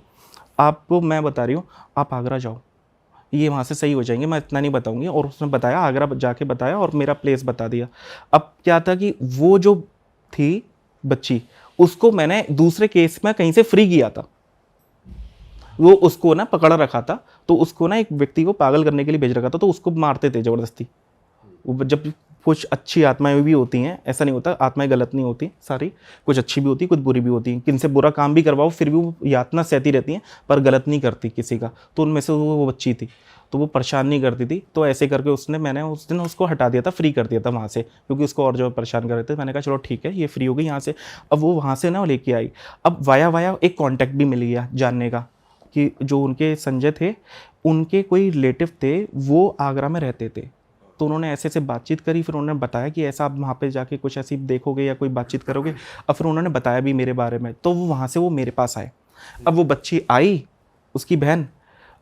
आपको मैं बता रही हूँ, आप आगरा जाओ, ये वहाँ से सही हो जाएंगे, मैं इतना नहीं बताऊँगी। और उसने बताया, आगरा जाके बताया और मेरा प्लेस बता दिया। अब क्या था कि वो जो थी बच्ची, उसको मैंने दूसरे केस में कहीं से फ्री किया था। वो उसको ना पकड़ रखा था, तो उसको ना एक व्यक्ति को पागल करने के लिए भेज रखा था, तो उसको मारते थे ज़बरदस्ती। वो जब कुछ अच्छी आत्माएं भी होती हैं, ऐसा नहीं होता आत्माएं गलत नहीं होती सारी, कुछ अच्छी भी होती, कुछ बुरी भी होती हैं। किनसे बुरा काम भी करवाओ फिर भी वो यातना सहती रहती हैं, पर गलत नहीं करती किसी का। तो उनमें से वो बच्ची थी, तो वो परेशान नहीं करती थी। तो ऐसे करके मैंने उस दिन उसको हटा दिया था, फ्री कर दिया था वहाँ से, क्योंकि उसको और जो परेशान कर रहे थे। मैंने कहा चलो ठीक है, ये फ्री हो गई यहाँ से। अब वो वहाँ से ना लेके आई। अब वाया एक कॉन्टैक्ट भी मिल गया जानने का कि जो उनके संजय थे, उनके कोई रिलेटिव थे, वो आगरा में रहते थे। तो उन्होंने ऐसे ऐसे बातचीत करी। फिर उन्होंने बताया कि ऐसा आप वहाँ पे जाके कुछ ऐसी देखोगे या कोई बातचीत करोगे। और फिर उन्होंने बताया भी मेरे बारे में। तो वो वहाँ से वो मेरे पास आए। अब वो बच्ची आई, उसकी बहन,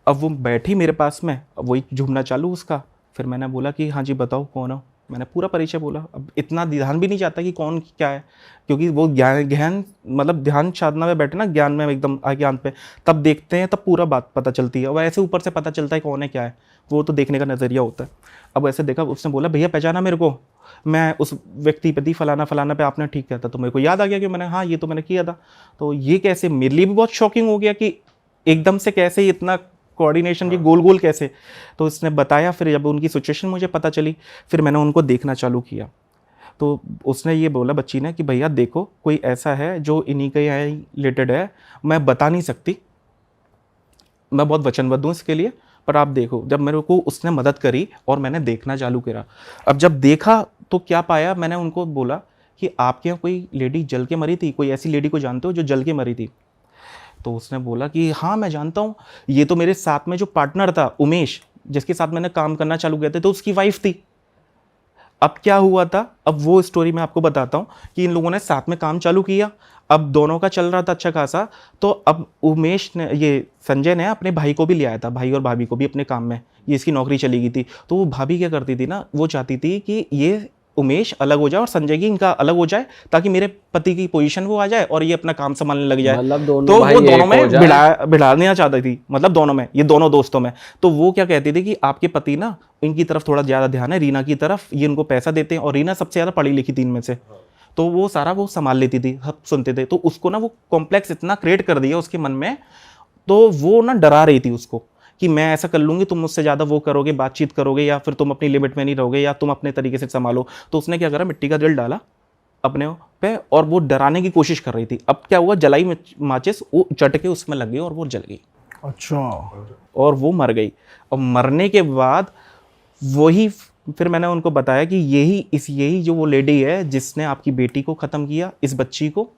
अब वो बैठी मेरे पास में, अब वही झूमना चालू उसका। फिर मैंने बोला कि हाँ जी बताओ कौन हो। मैंने पूरा परिचय बोला। अब इतना ध्यान भी नहीं जाता कि कौन क्या है, क्योंकि वो ज्ञान मतलब ध्यान साधना में बैठे ना, ज्ञान में एकदम ज्ञान पे, तब देखते हैं, तब पूरा बात पता चलती है। और ऐसे ऊपर से पता चलता है कौन है क्या है, वो तो देखने का नज़रिया होता है। अब ऐसे देखा, उसने बोला भैया पहचाना मेरे को, मैं उस व्यक्ति पे थी, फलाना पे आपने ठीक किया था। तो मेरे को याद आ गया कि मैंने, हाँ ये तो मैंने किया था। तो ये कैसे, मेरे लिए भी बहुत शॉकिंग हो गया कि एकदम से कैसे इतना कोऑर्डिनेशन की गोल गोल कैसे। तो इसने बताया। फिर जब उनकी सिचुएशन मुझे पता चली, फिर मैंने उनको देखना चालू किया। तो उसने ये बोला बच्ची ने कि भैया देखो कोई ऐसा है जो इन्हीं के यहाँ रिलेटेड है, मैं बता नहीं सकती, मैं बहुत वचनबद्ध हूँ इसके लिए, पर आप देखो। जब मेरे को उसने मदद करी और मैंने देखना चालू करा, अब जब देखा तो क्या पाया, मैंने उनको बोला कि आपके यहाँ कोई लेडी जल के मरी थी, कोई ऐसी लेडी को जानते हो जो जल के मरी थी? तो उसने बोला कि हाँ मैं जानता हूँ, ये तो मेरे साथ में जो पार्टनर था उमेश, जिसके साथ मैंने काम करना चालू किया था, तो उसकी वाइफ थी। अब क्या हुआ था, अब वो स्टोरी मैं आपको बताता हूँ कि इन लोगों ने साथ में काम चालू किया, अब दोनों का चल रहा था अच्छा खासा। तो अब उमेश ने, ये संजय ने अपने भाई को भी ले आया था, भाई और भाभी को भी अपने काम में, ये इसकी नौकरी चली गई थी। तो वो भाभी क्या करती थी ना, वो चाहती थी कि ये उमेश अलग हो जाए और संजय की इनका अलग हो जाए, ताकि मेरे पति की पोजीशन वो आ जाए और ये अपना काम संभालने लग जाए। मतलब दोनों तो भाई वो एक दोनों हो में जाए। भिड़ाना चाहती थी, मतलब दोनों में, ये दोनों दोस्तों में। तो वो क्या कहती थी कि आपके पति ना, इनकी तरफ थोड़ा ज़्यादा ध्यान है, रीना की तरफ, ये इनको पैसा देते हैं, और रीना सबसे ज़्यादा पढ़ी लिखी तीन में से, तो वो सारा वो संभाल लेती थी, सब सुनते थे। तो उसको ना वो कॉम्प्लेक्स इतना क्रिएट कर दिया उसके मन में, तो वो ना डरा रही थी उसको कि मैं ऐसा कर लूँगी, तुम मुझसे ज़्यादा वो करोगे, बातचीत करोगे, या फिर तुम अपनी लिमिट में नहीं रहोगे, या तुम अपने तरीके से संभालो। तो उसने क्या करा, मिट्टी का दिल डाला अपने पे और वो डराने की कोशिश कर रही थी। अब क्या हुआ, जलाई माचिस वो चट के उसमें लग गई और वो जल गई। अच्छा। और वो मर गई। और मरने के बाद वही फिर मैंने उनको बताया कि यही जो वो लेडी है जिसने आपकी बेटी को ख़त्म किया, इस बच्ची को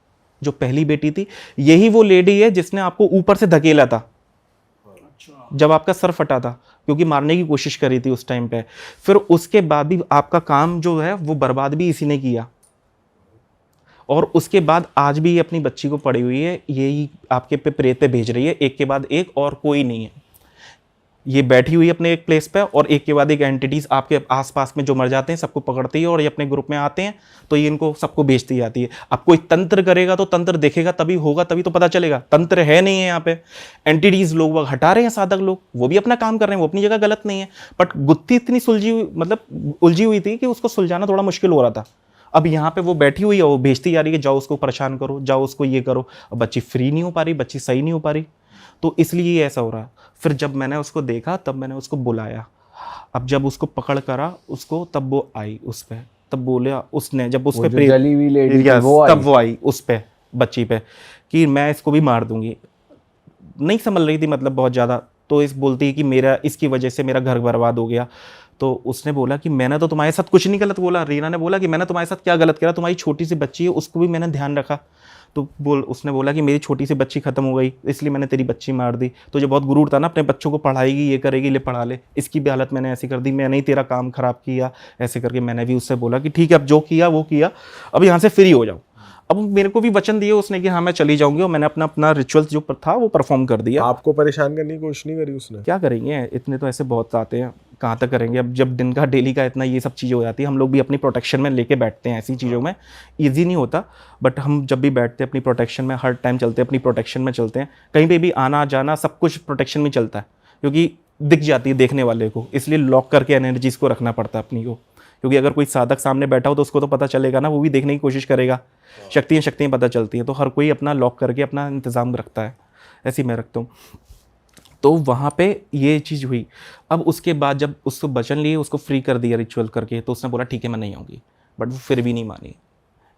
जो पहली बेटी थी, यही वो लेडी है जिसने आपको ऊपर से धकेला था जब आपका सर फटा था, क्योंकि मारने की कोशिश करी थी उस टाइम पे। फिर उसके बाद भी आपका काम जो है वो बर्बाद भी इसी ने किया। और उसके बाद आज भी ये अपनी बच्ची को पड़ी हुई है, यही आपके पे प्रेत पे भेज रही है, एक के बाद एक, और कोई नहीं है। ये बैठी हुई है अपने एक प्लेस पे, और एक के बाद एक एंटिटीज आपके आसपास में जो मर जाते हैं सबको पकड़ती है, और ये अपने ग्रुप में आते हैं तो ये इनको सबको बेचती जाती है। अब कोई तंत्र करेगा तो तंत्र देखेगा तभी होगा, तभी तो पता चलेगा। तंत्र है नहीं है यहाँ पे, एंटिटीज लोग वह हटा रहे हैं, साधक लोग वो भी अपना काम कर रहे हैं, वो अपनी जगह गलत नहीं है, बट गुत्थी इतनी सुलझी हुई, मतलब उलझी हुई थी कि उसको सुलझाना थोड़ा मुश्किल हो रहा था। अब यहाँ पे वो बैठी हुई है, वो भेजती जा रही है, जाओ उसको परेशान करो, जाओ उसको ये करो। अब बच्ची फ्री नहीं हो पा रही, बच्ची सही नहीं हो पा रही, तो इसलिए ये ऐसा हो रहा। फिर जब मैंने उसको देखा तब मैंने उसको बुलाया। अब जब उसको पकड़ करा उसको, तब वो आई उस पे, तब बोला उसने, जब उस पे जली हुई लेडी थी, वो तब वो आई उस पे बच्ची पे कि मैं इसको भी मार दूंगी। नहीं संभल रही थी, मतलब बहुत ज़्यादा। तो इस बोलती है कि मेरा, इसकी वजह से मेरा घर बर्बाद हो गया। तो उसने बोला कि मैंने तो तुम्हारे साथ कुछ नहीं गलत बोला। रीना ने बोला कि मैंने तुम्हारे साथ क्या गलत करा, तुम्हारी छोटी सी बच्ची है, उसको भी मैंने ध्यान रखा। तो उसने बोला कि मेरी छोटी सी बच्ची खत्म हो गई, इसलिए मैंने तेरी बच्ची मार दी। तो जो बहुत गुरूर था ना, अपने बच्चों को पढ़ाएगी, ये करेगी, ले पढ़ा ले, इसकी भी हालत मैंने ऐसी कर दी, मैंने ही तेरा काम खराब किया। ऐसे करके मैंने भी उससे बोला कि ठीक है, अब जो किया वो किया, अब यहाँ से फ्री हो जाओ। अब मेरे को भी वचन दिए उसने कि हाँ मैं चली जाऊंगी, और मैंने अपना रिचुअल्स जो था वो परफॉर्म कर दिया। आपको परेशान करने की कोशिश नहीं करी उसने? क्या करेंगे, इतने तो ऐसे बहुत आते हैं, कहाँ तक करेंगे। अब जब दिन का डेली का इतना ये सब चीज़ें हो जाती है, हम लोग भी अपनी प्रोटेक्शन में लेके बैठते हैं ऐसी चीज़ों में। ईजी नहीं होता, बट हम जब भी बैठते हैं अपनी प्रोटेक्शन में, हर टाइम चलते हैं अपनी प्रोटेक्शन में चलते हैं। कहीं पे भी आना जाना सब कुछ प्रोटेक्शन में चलता है, क्योंकि दिख जाती है देखने वाले को, इसलिए लॉक करके एनर्जीज को रखना पड़ता है अपनी को। क्योंकि अगर कोई साधक सामने बैठा हो तो उसको तो पता चलेगा ना, वो भी देखने की कोशिश करेगा, शक्तियाँ पता चलती हैं। तो हर कोई अपना लॉक करके अपना इंतज़ाम रखता है, ऐसे ही मैं रखता हूँ। तो वहाँ पे ये चीज़ हुई। अब उसके बाद जब उसको वचन लिए, उसको फ्री कर दिया रिचुअल करके, तो उसने बोला ठीक है मैं नहीं आऊँगी, बट वो फिर भी नहीं मानी।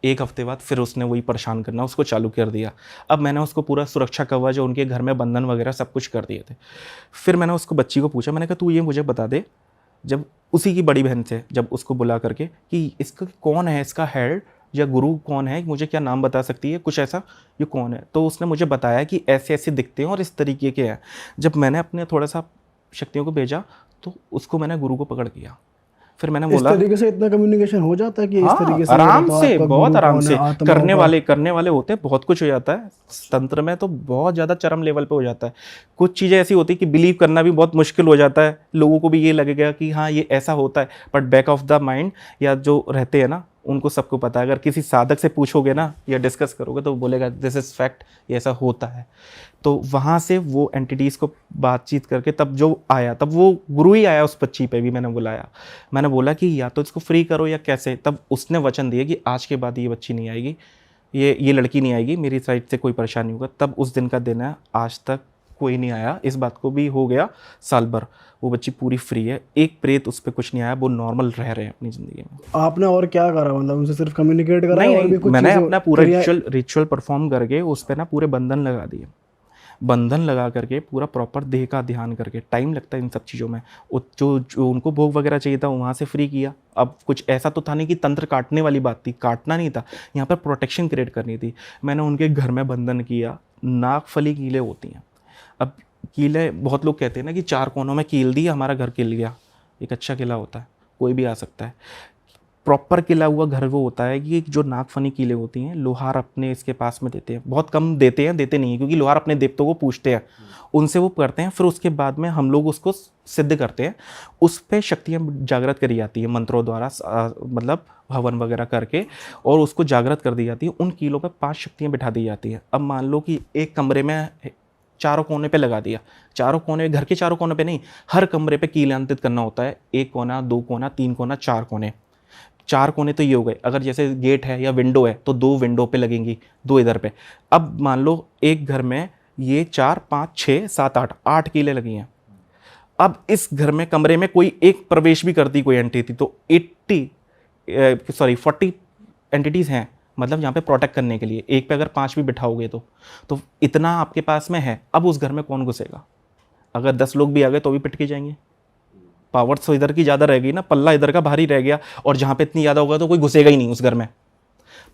एक हफ्ते बाद फिर उसने वही परेशान करना उसको चालू कर दिया। अब मैंने उसको पूरा सुरक्षा कवच जो उनके घर में बंधन वगैरह सब कुछ कर दिए थे। फिर मैंने उसको बच्ची को पूछा, मैंने कहा तू ये मुझे बता दे, जब उसी की बड़ी बहन से जब उसको बुला करके कि इसका कौन है, इसका हेड या गुरु कौन है, मुझे क्या नाम बता सकती है, कुछ ऐसा, ये कौन है। तो उसने मुझे बताया कि ऐसे ऐसे दिखते हैं और इस तरीके के हैं। जब मैंने अपने थोड़ा सा शक्तियों को भेजा तो उसको मैंने गुरु को पकड़ किया। फिर मैंने बोला इस तरीके से इतना कम्युनिकेशन हो जाता है कि इस तरीके से आराम तो से, आपका बहुत गुरु आराम कौन से है, आत्मा करने वाले होते हैं, बहुत कुछ हो जाता है तंत्र में, तो बहुत ज़्यादा चरम लेवल पे हो जाता है। कुछ चीज़ें ऐसी होती है कि बिलीव करना भी बहुत मुश्किल हो जाता है, लोगों को भी ये लगेगा कि हाँ ये ऐसा होता है, but back of the mind या जो रहते हैं ना उनको सबको पता है। अगर किसी साधक से पूछोगे ना या डिस्कस करोगे तो वो बोलेगा दिस इज़ फैक्ट, ये ऐसा होता है। तो वहाँ से वो एंटिटीज़ को बातचीत करके तब जो आया, तब वो गुरु ही आया उस बच्ची पे भी मैंने बुलाया। मैंने बोला कि या तो इसको फ्री करो या कैसे। तब उसने वचन दिया कि आज के बाद ये बच्ची नहीं आएगी, ये लड़की नहीं आएगी, मेरी साइड से कोई परेशानी होगा। तब उस दिन का दिन है, आज तक कोई नहीं आया, इस बात को भी हो गया साल भर, वो बच्ची पूरी फ्री है, एक प्रेत उस पर कुछ नहीं आया, वो नॉर्मल रह रहे हैं अपनी ज़िंदगी में। आपने और क्या करा, मतलब उनसे सिर्फ कम्युनिकेट करा नहीं और भी कुछ मैंने चीजें- अपना पूरा क्रिया- रिचुअल परफॉर्म करके उस पर ना पूरे बंधन लगा दिए, बंधन लगा करके पूरा प्रॉपर देह का ध्यान करके, टाइम लगता है इन सब चीज़ों में, जो उनको भोग वगैरह चाहिए था वहाँ से फ्री किया। अब कुछ ऐसा तो था नहीं कि तंत्र काटने वाली बात थी, काटना नहीं था, यहाँ पर प्रोटेक्शन क्रिएट करनी थी। मैंने उनके घर में बंधन किया, नागफली कीलें होती हैं। अब कीले, बहुत लोग कहते हैं ना कि 4 कोनों में कील दी हमारा घर किल गया, एक अच्छा किला होता है, कोई भी आ सकता है। प्रॉपर किला हुआ घर वो होता है कि जो नागफनी कीले होती हैं, लोहार अपने इसके पास में देते हैं, बहुत कम देते हैं, देते नहीं हैं, क्योंकि लोहार अपने देवताओं को पूछते हैं, उनसे वो करते हैं, फिर उसके बाद में हम लोग उसको सिद्ध करते हैं, उस पर शक्तियाँ जागृत करी जाती है मंत्रों द्वारा, मतलब हवन वगैरह करके, और उसको जागृत कर दी जाती है। उन कीलों पे 5 शक्तियाँ बिठा दी जाती हैं। अब मान लो कि एक कमरे में चारों कोने पे लगा दिया, चारों कोने, घर के चारों कोने पे नहीं, हर कमरे पे कीलांतित करना होता है, 1 कोना, 2 कोना, 3 कोना, 4 कोने। 4 कोने तो ये हो गए, अगर जैसे गेट है या विंडो है तो 2 विंडो पे लगेंगी, 2 इधर पे। अब मान लो एक घर में ये 4, 5, 6, 7, 8 कीलें लगी हैं। अब इस घर में कमरे में कोई एक प्रवेश भी करती कोई एंटिटी, तो 40 एंटिटीज़ हैं, मतलब यहाँ पे प्रोटेक्ट करने के लिए। एक पे अगर 5 भी बिठाओगे तो इतना आपके पास में है। अब उस घर में कौन घुसेगा? अगर 10 लोग भी आ गए तो भी पिट के जाएंगे। पावर तो इधर की ज़्यादा रहेगी ना, पल्ला इधर का भारी रह गया, और जहाँ पे इतनी ज़्यादा होगा तो कोई घुसेगा ही नहीं उस घर में।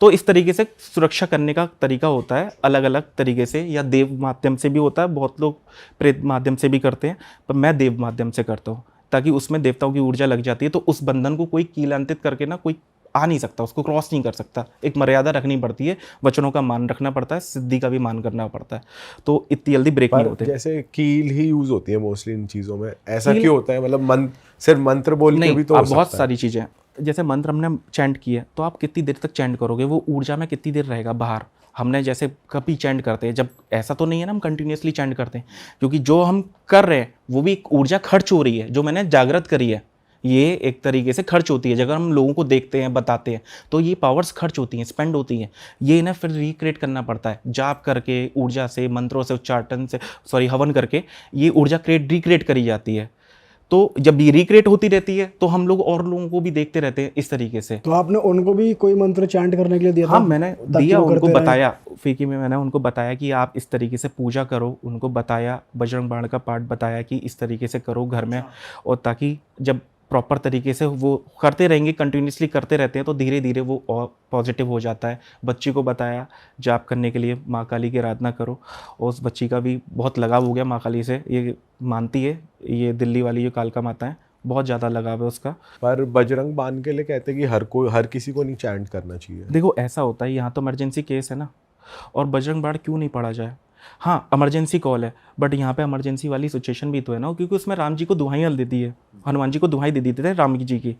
तो इस तरीके से सुरक्षा करने का तरीका होता है, अलग अलग तरीके से, या देव माध्यम से भी होता है, बहुत लोग प्रेत माध्यम से भी करते हैं, पर मैं देव माध्यम से करता हूँ, ताकि उसमें देवताओं की ऊर्जा लग जाती है, तो उस बंधन को कोई कीलांतित करके ना कोई आ नहीं सकता, उसको क्रॉस नहीं कर सकता। एक मर्यादा रखनी पड़ती है, वचनों का मान रखना पड़ता है, सिद्धि का भी मान करना पड़ता है, तो इतनी जल्दी ब्रेक नहीं पर होते। जैसे कील ही यूज होती है मोस्टली इन चीजों में, ऐसा क्यों होता है? मतलब सिर्फ मंत्र बोल के नहीं, भी तो आप हो बहुत सकता है। सारी चीज़ें, जैसे मंत्र हमने चैंट किया, तो आप कितनी देर तक चैंट करोगे, वो ऊर्जा में कितनी देर रहेगा बाहर। हमने जैसे कभी चैंट करते हैं, जब ऐसा तो नहीं है ना हम कंटिन्यूसली चैंट करते हैं, क्योंकि जो हम कर रहे हैं वो भी एक ऊर्जा खर्च हो रही है, जो मैंने जागृत करी है, ये एक तरीके से खर्च होती है। अगर हम लोगों को देखते हैं, बताते हैं, तो ये पावर्स खर्च होती हैं, स्पेंड होती हैं। ये ना फिर रिक्रिएट करना पड़ता है, जाप करके, ऊर्जा से, मंत्रों से, उच्चाटन से, हवन करके ये ऊर्जा रिक्रिएट करी जाती है। तो जब ये रिक्रिएट होती रहती है तो हम लोग और लोगों को भी देखते रहते हैं इस तरीके से। तो आपने उनको भी कोई मंत्र चैंट करने के लिए दिया था? हाँ, मैंने ताकि दिया, वो उनको करते रहें? बताया, फीकी में मैंने उनको बताया कि आप इस तरीके से पूजा करो, उनको बताया, बजरंग बाण का पाठ बताया कि इस तरीके से करो घर में, और ताकि जब प्रॉपर तरीके से वो करते रहेंगे, कंटिन्यूसली करते रहते हैं, तो धीरे धीरे वो और पॉजिटिव हो जाता है। बच्ची को बताया जाप करने के लिए, माँ काली की आराधना करो, और उस बच्ची का भी बहुत लगाव हो गया माँ काली से, ये मानती है, ये दिल्ली वाली जो कालका माता है, बहुत ज़्यादा लगाव है उसका। पर बजरंग बाण के लिए कहते हैं कि हर किसी को नहीं चैंट करना चाहिए। देखो ऐसा होता है, यहाँ तो इमरजेंसी केस है ना, और बजरंग बाण क्यों नहीं पढ़ा जाए? हाँ, इमरजेंसी कॉल है, बट यहाँ पे इमरजेंसी वाली सिचुएशन भी तो है ना, क्योंकि उसमें राम जी को दुहाई दे दी है, हनुमान जी को दुहाई दे दी थी राम जी की,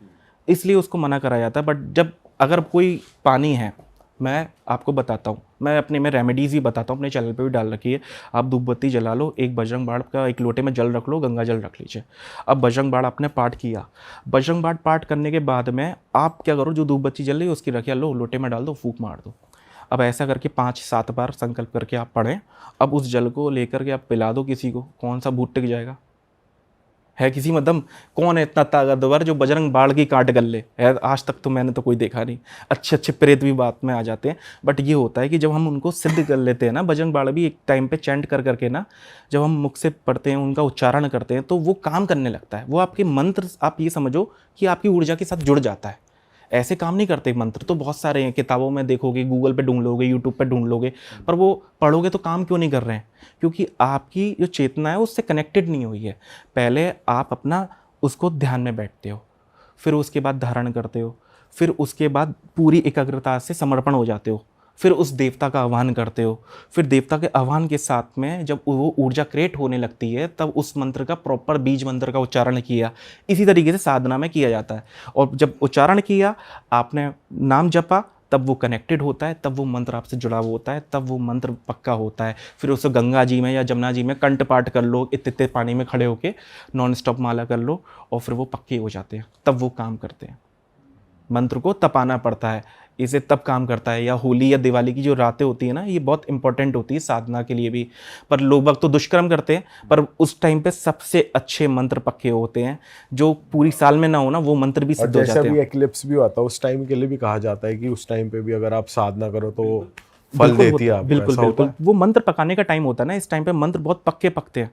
इसलिए उसको मना करा जाता है। बट जब अगर कोई पानी है, मैं आपको बताता हूँ, मैं अपने में रेमेडीज़ ही बताता हूँ, अपने चैनल पे भी डाल रखी है। आप धूपबत्ती जला लो, एक बजरंग बाण का एक लोटे में जल रख लो, गंगा जल रख लीजिए। अब बजरंग बाण आपने पाठ किया, बजरंग बाण पाठ करने के बाद में आप क्या करो, जो धूपबत्ती जल रही है उसकी रखिया लो, लोटे में डाल दो, फूंक मार दो। अब ऐसा करके 5-7 बार संकल्प करके आप पढ़ें। अब उस जल को लेकर के आप पिला दो किसी को, कौन सा भूत टिक जाएगा? है किसी मतलब कौन है इतना ताकतवर जो बजरंग बाण की काट गल्ले है? आज तक तो मैंने तो कोई देखा नहीं। अच्छे अच्छे प्रेत भी बात में आ जाते हैं, बट ये होता है कि जब हम उनको सिद्ध कर लेते हैं ना, बजरंग बाण भी एक टाइम पे चैंट कर करके ना, जब हम मुख से पढ़ते हैं, उनका उच्चारण करते हैं, तो वो काम करने लगता है। वो आपके मंत्र, आप ये समझो कि आपकी ऊर्जा के साथ जुड़ जाता है। ऐसे काम नहीं करते मंत्र, तो बहुत सारे हैं, किताबों में देखोगे, गूगल पे ढूंढ लोगे, यूट्यूब पे ढूंढ लोगे, पर वो पढ़ोगे तो काम क्यों नहीं कर रहे हैं? क्योंकि आपकी जो चेतना है उससे कनेक्टेड नहीं हुई है। पहले आप अपना उसको ध्यान में बैठते हो, फिर उसके बाद धारण करते हो, फिर उसके बाद पूरी एकाग्रता से समर्पण हो जाते हो, फिर उस देवता का आह्वान करते हो, फिर देवता के आह्वान के साथ में जब वो ऊर्जा क्रिएट होने लगती है, तब उस मंत्र का प्रॉपर बीज मंत्र का उच्चारण किया। इसी तरीके से साधना में किया जाता है। और जब उच्चारण किया, आपने नाम जपा, तब वो कनेक्टेड होता है, तब वो मंत्र आपसे जुड़ा हुआ होता है, तब वो मंत्र पक्का होता है। फिर उसे गंगा जी में या जमुना जी में कंठ पाठ कर लो, इतने पानी में खड़े होके नॉन स्टॉप माला कर लो, और फिर वो पक्के हो जाते हैं, तब वो काम करते हैं। मंत्र को तपाना पड़ता है, इसे तब काम करता है। या होली या दिवाली की जो रातें होती है ना, ये बहुत इंपॉर्टेंट होती है साधना के लिए भी। पर लोग वक्त तो दुष्कर्म करते हैं, पर उस टाइम पे सबसे अच्छे मंत्र पक्के होते हैं, जो पूरी साल में ना हो ना, वो मंत्र भी और सिद्ध हो जैसे जाते भी हैं। एक्लिप्स भी होता है उस टाइम के लिए भी कहा जाता है कि उस टाइम पे भी अगर आप साधना करो तो फल देती है आपको, बिल्कुल ऐसा होता बिल्कुल, वो मंत्र पकाने का टाइम होता है ना, इस टाइम पे मंत्र बहुत पक्के पकते हैं।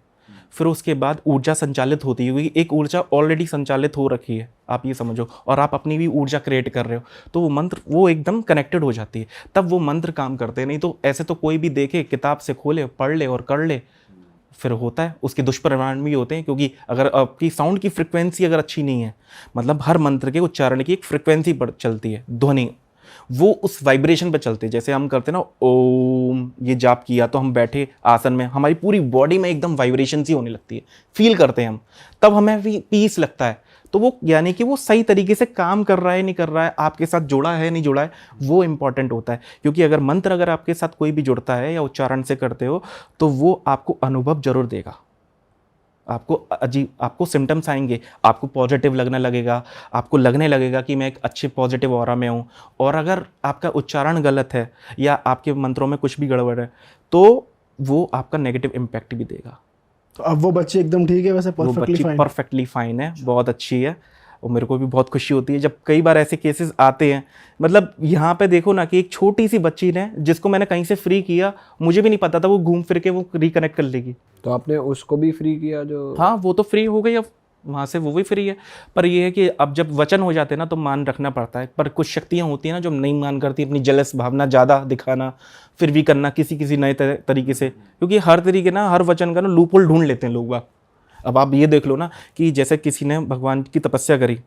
फिर उसके बाद ऊर्जा संचालित होती है, एक ऊर्जा ऑलरेडी संचालित हो रखी है, आप ये समझो, और आप अपनी भी ऊर्जा क्रिएट कर रहे हो, तो वो मंत्र वो एकदम कनेक्टेड हो जाती है, तब वो मंत्र काम करते हैं। नहीं तो ऐसे तो कोई भी देखे, किताब से खोले, पढ़ ले और कर ले, फिर होता है उसके दुष्परिणाम भी होते हैं। क्योंकि अगर आपकी साउंड की फ्रिक्वेंसी अगर अच्छी नहीं है, मतलब हर मंत्र के उच्चारण की एक फ्रिक्वेंसी पर चलती है, ध्वनि, वो उस वाइब्रेशन पे चलते हैं। जैसे हम करते हैं ना ओम, ये जाप किया तो हम बैठे आसन में, हमारी पूरी बॉडी में एकदम वाइब्रेशन सी होने लगती है, फील करते हैं हम, तब हमें भी पीस लगता है। तो वो यानी कि वो सही तरीके से काम कर रहा है नहीं कर रहा है, आपके साथ जुड़ा है नहीं जुड़ा है, वो इंपॉर्टेंट होता है। क्योंकि अगर मंत्र अगर आपके साथ कोई भी जुड़ता है या उच्चारण से करते हो, तो वो आपको अनुभव जरूर देगा, आपको अजीब, आपको सिम्टम्स आएंगे, आपको पॉजिटिव लगने लगेगा, आपको लगने लगेगा कि मैं एक अच्छे पॉजिटिव ऑरा में हूँ। और अगर आपका उच्चारण गलत है या आपके मंत्रों में कुछ भी गड़बड़ है, तो वो आपका नेगेटिव इम्पैक्ट भी देगा। तो अब वो बच्ची एकदम ठीक है वैसे, वो परफेक्टली बच्ची फाइन? परफेक्टली फाइन है, बहुत अच्छी है। और मेरे को भी बहुत खुशी होती है जब कई बार ऐसे केसेस आते हैं। मतलब यहाँ पे देखो ना कि एक छोटी सी बच्ची ने, जिसको मैंने कहीं से फ्री किया, मुझे भी नहीं पता था वो घूम फिर के वो रिकनेक्ट कर लेगी। तो आपने उसको भी फ्री किया जो? हाँ, वो तो फ्री हो गई, अब वहाँ से वो भी फ्री है। पर ये है कि अब जब वचन हो जाते हैं ना, तो मान रखना पड़ता है। पर कुछ शक्तियाँ होती हैं ना जो नहीं मान करती, अपनी जलस भावना ज़्यादा दिखाना, फिर भी करना किसी किसी नए तरीके से। क्योंकि हर तरीके ना, हर वचन का ना लूपहोल ढूंढ लेते हैं लोग बाग। अब आप ये देख लो ना कि जैसे किसी ने भगवान की तपस्या करी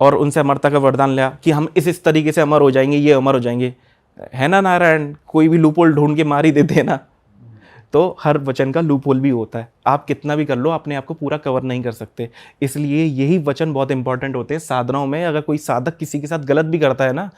और उनसे अमरता का वरदान लिया कि हम इस तरीके से अमर हो जाएंगे, ये अमर हो जाएंगे, है ना नारायण, कोई भी लूपहोल ढूंढ के मार ही देते हैं ना। तो हर वचन का लूपहोल भी होता है, आप कितना भी कर लो अपने आप को पूरा कवर नहीं कर सकते। इसलिए यही वचन बहुत इंपॉर्टेंट होते हैं साधनाओं में। अगर कोई साधक किसी के साथ गलत भी करता है ना,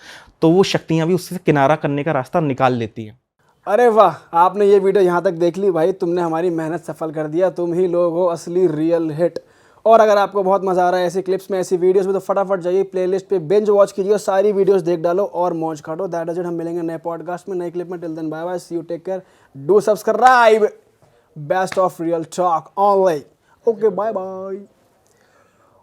तो वो शक्तियाँ भी उससे किनारा करने का रास्ता निकाल लेती हैं। अरे वाह, आपने ये वीडियो यहाँ तक देख ली भाई, तुमने हमारी मेहनत सफल कर दिया। तुम ही लोग हो असली रियल हिट। और अगर आपको बहुत मजा आ रहा है ऐसी क्लिप्स में, ऐसी वीडियोस में, तो फटाफट जाइए प्लेलिस्ट पे, बिंज वॉच कीजिए, सारी वीडियोस देख डालो और मौज काटो। That is it. हम मिलेंगे नए पॉडकास्ट में, नए क्लिप में। Till then bye bye, see you, take care, do subscribe. Best of real talk online. Okay, bye bye.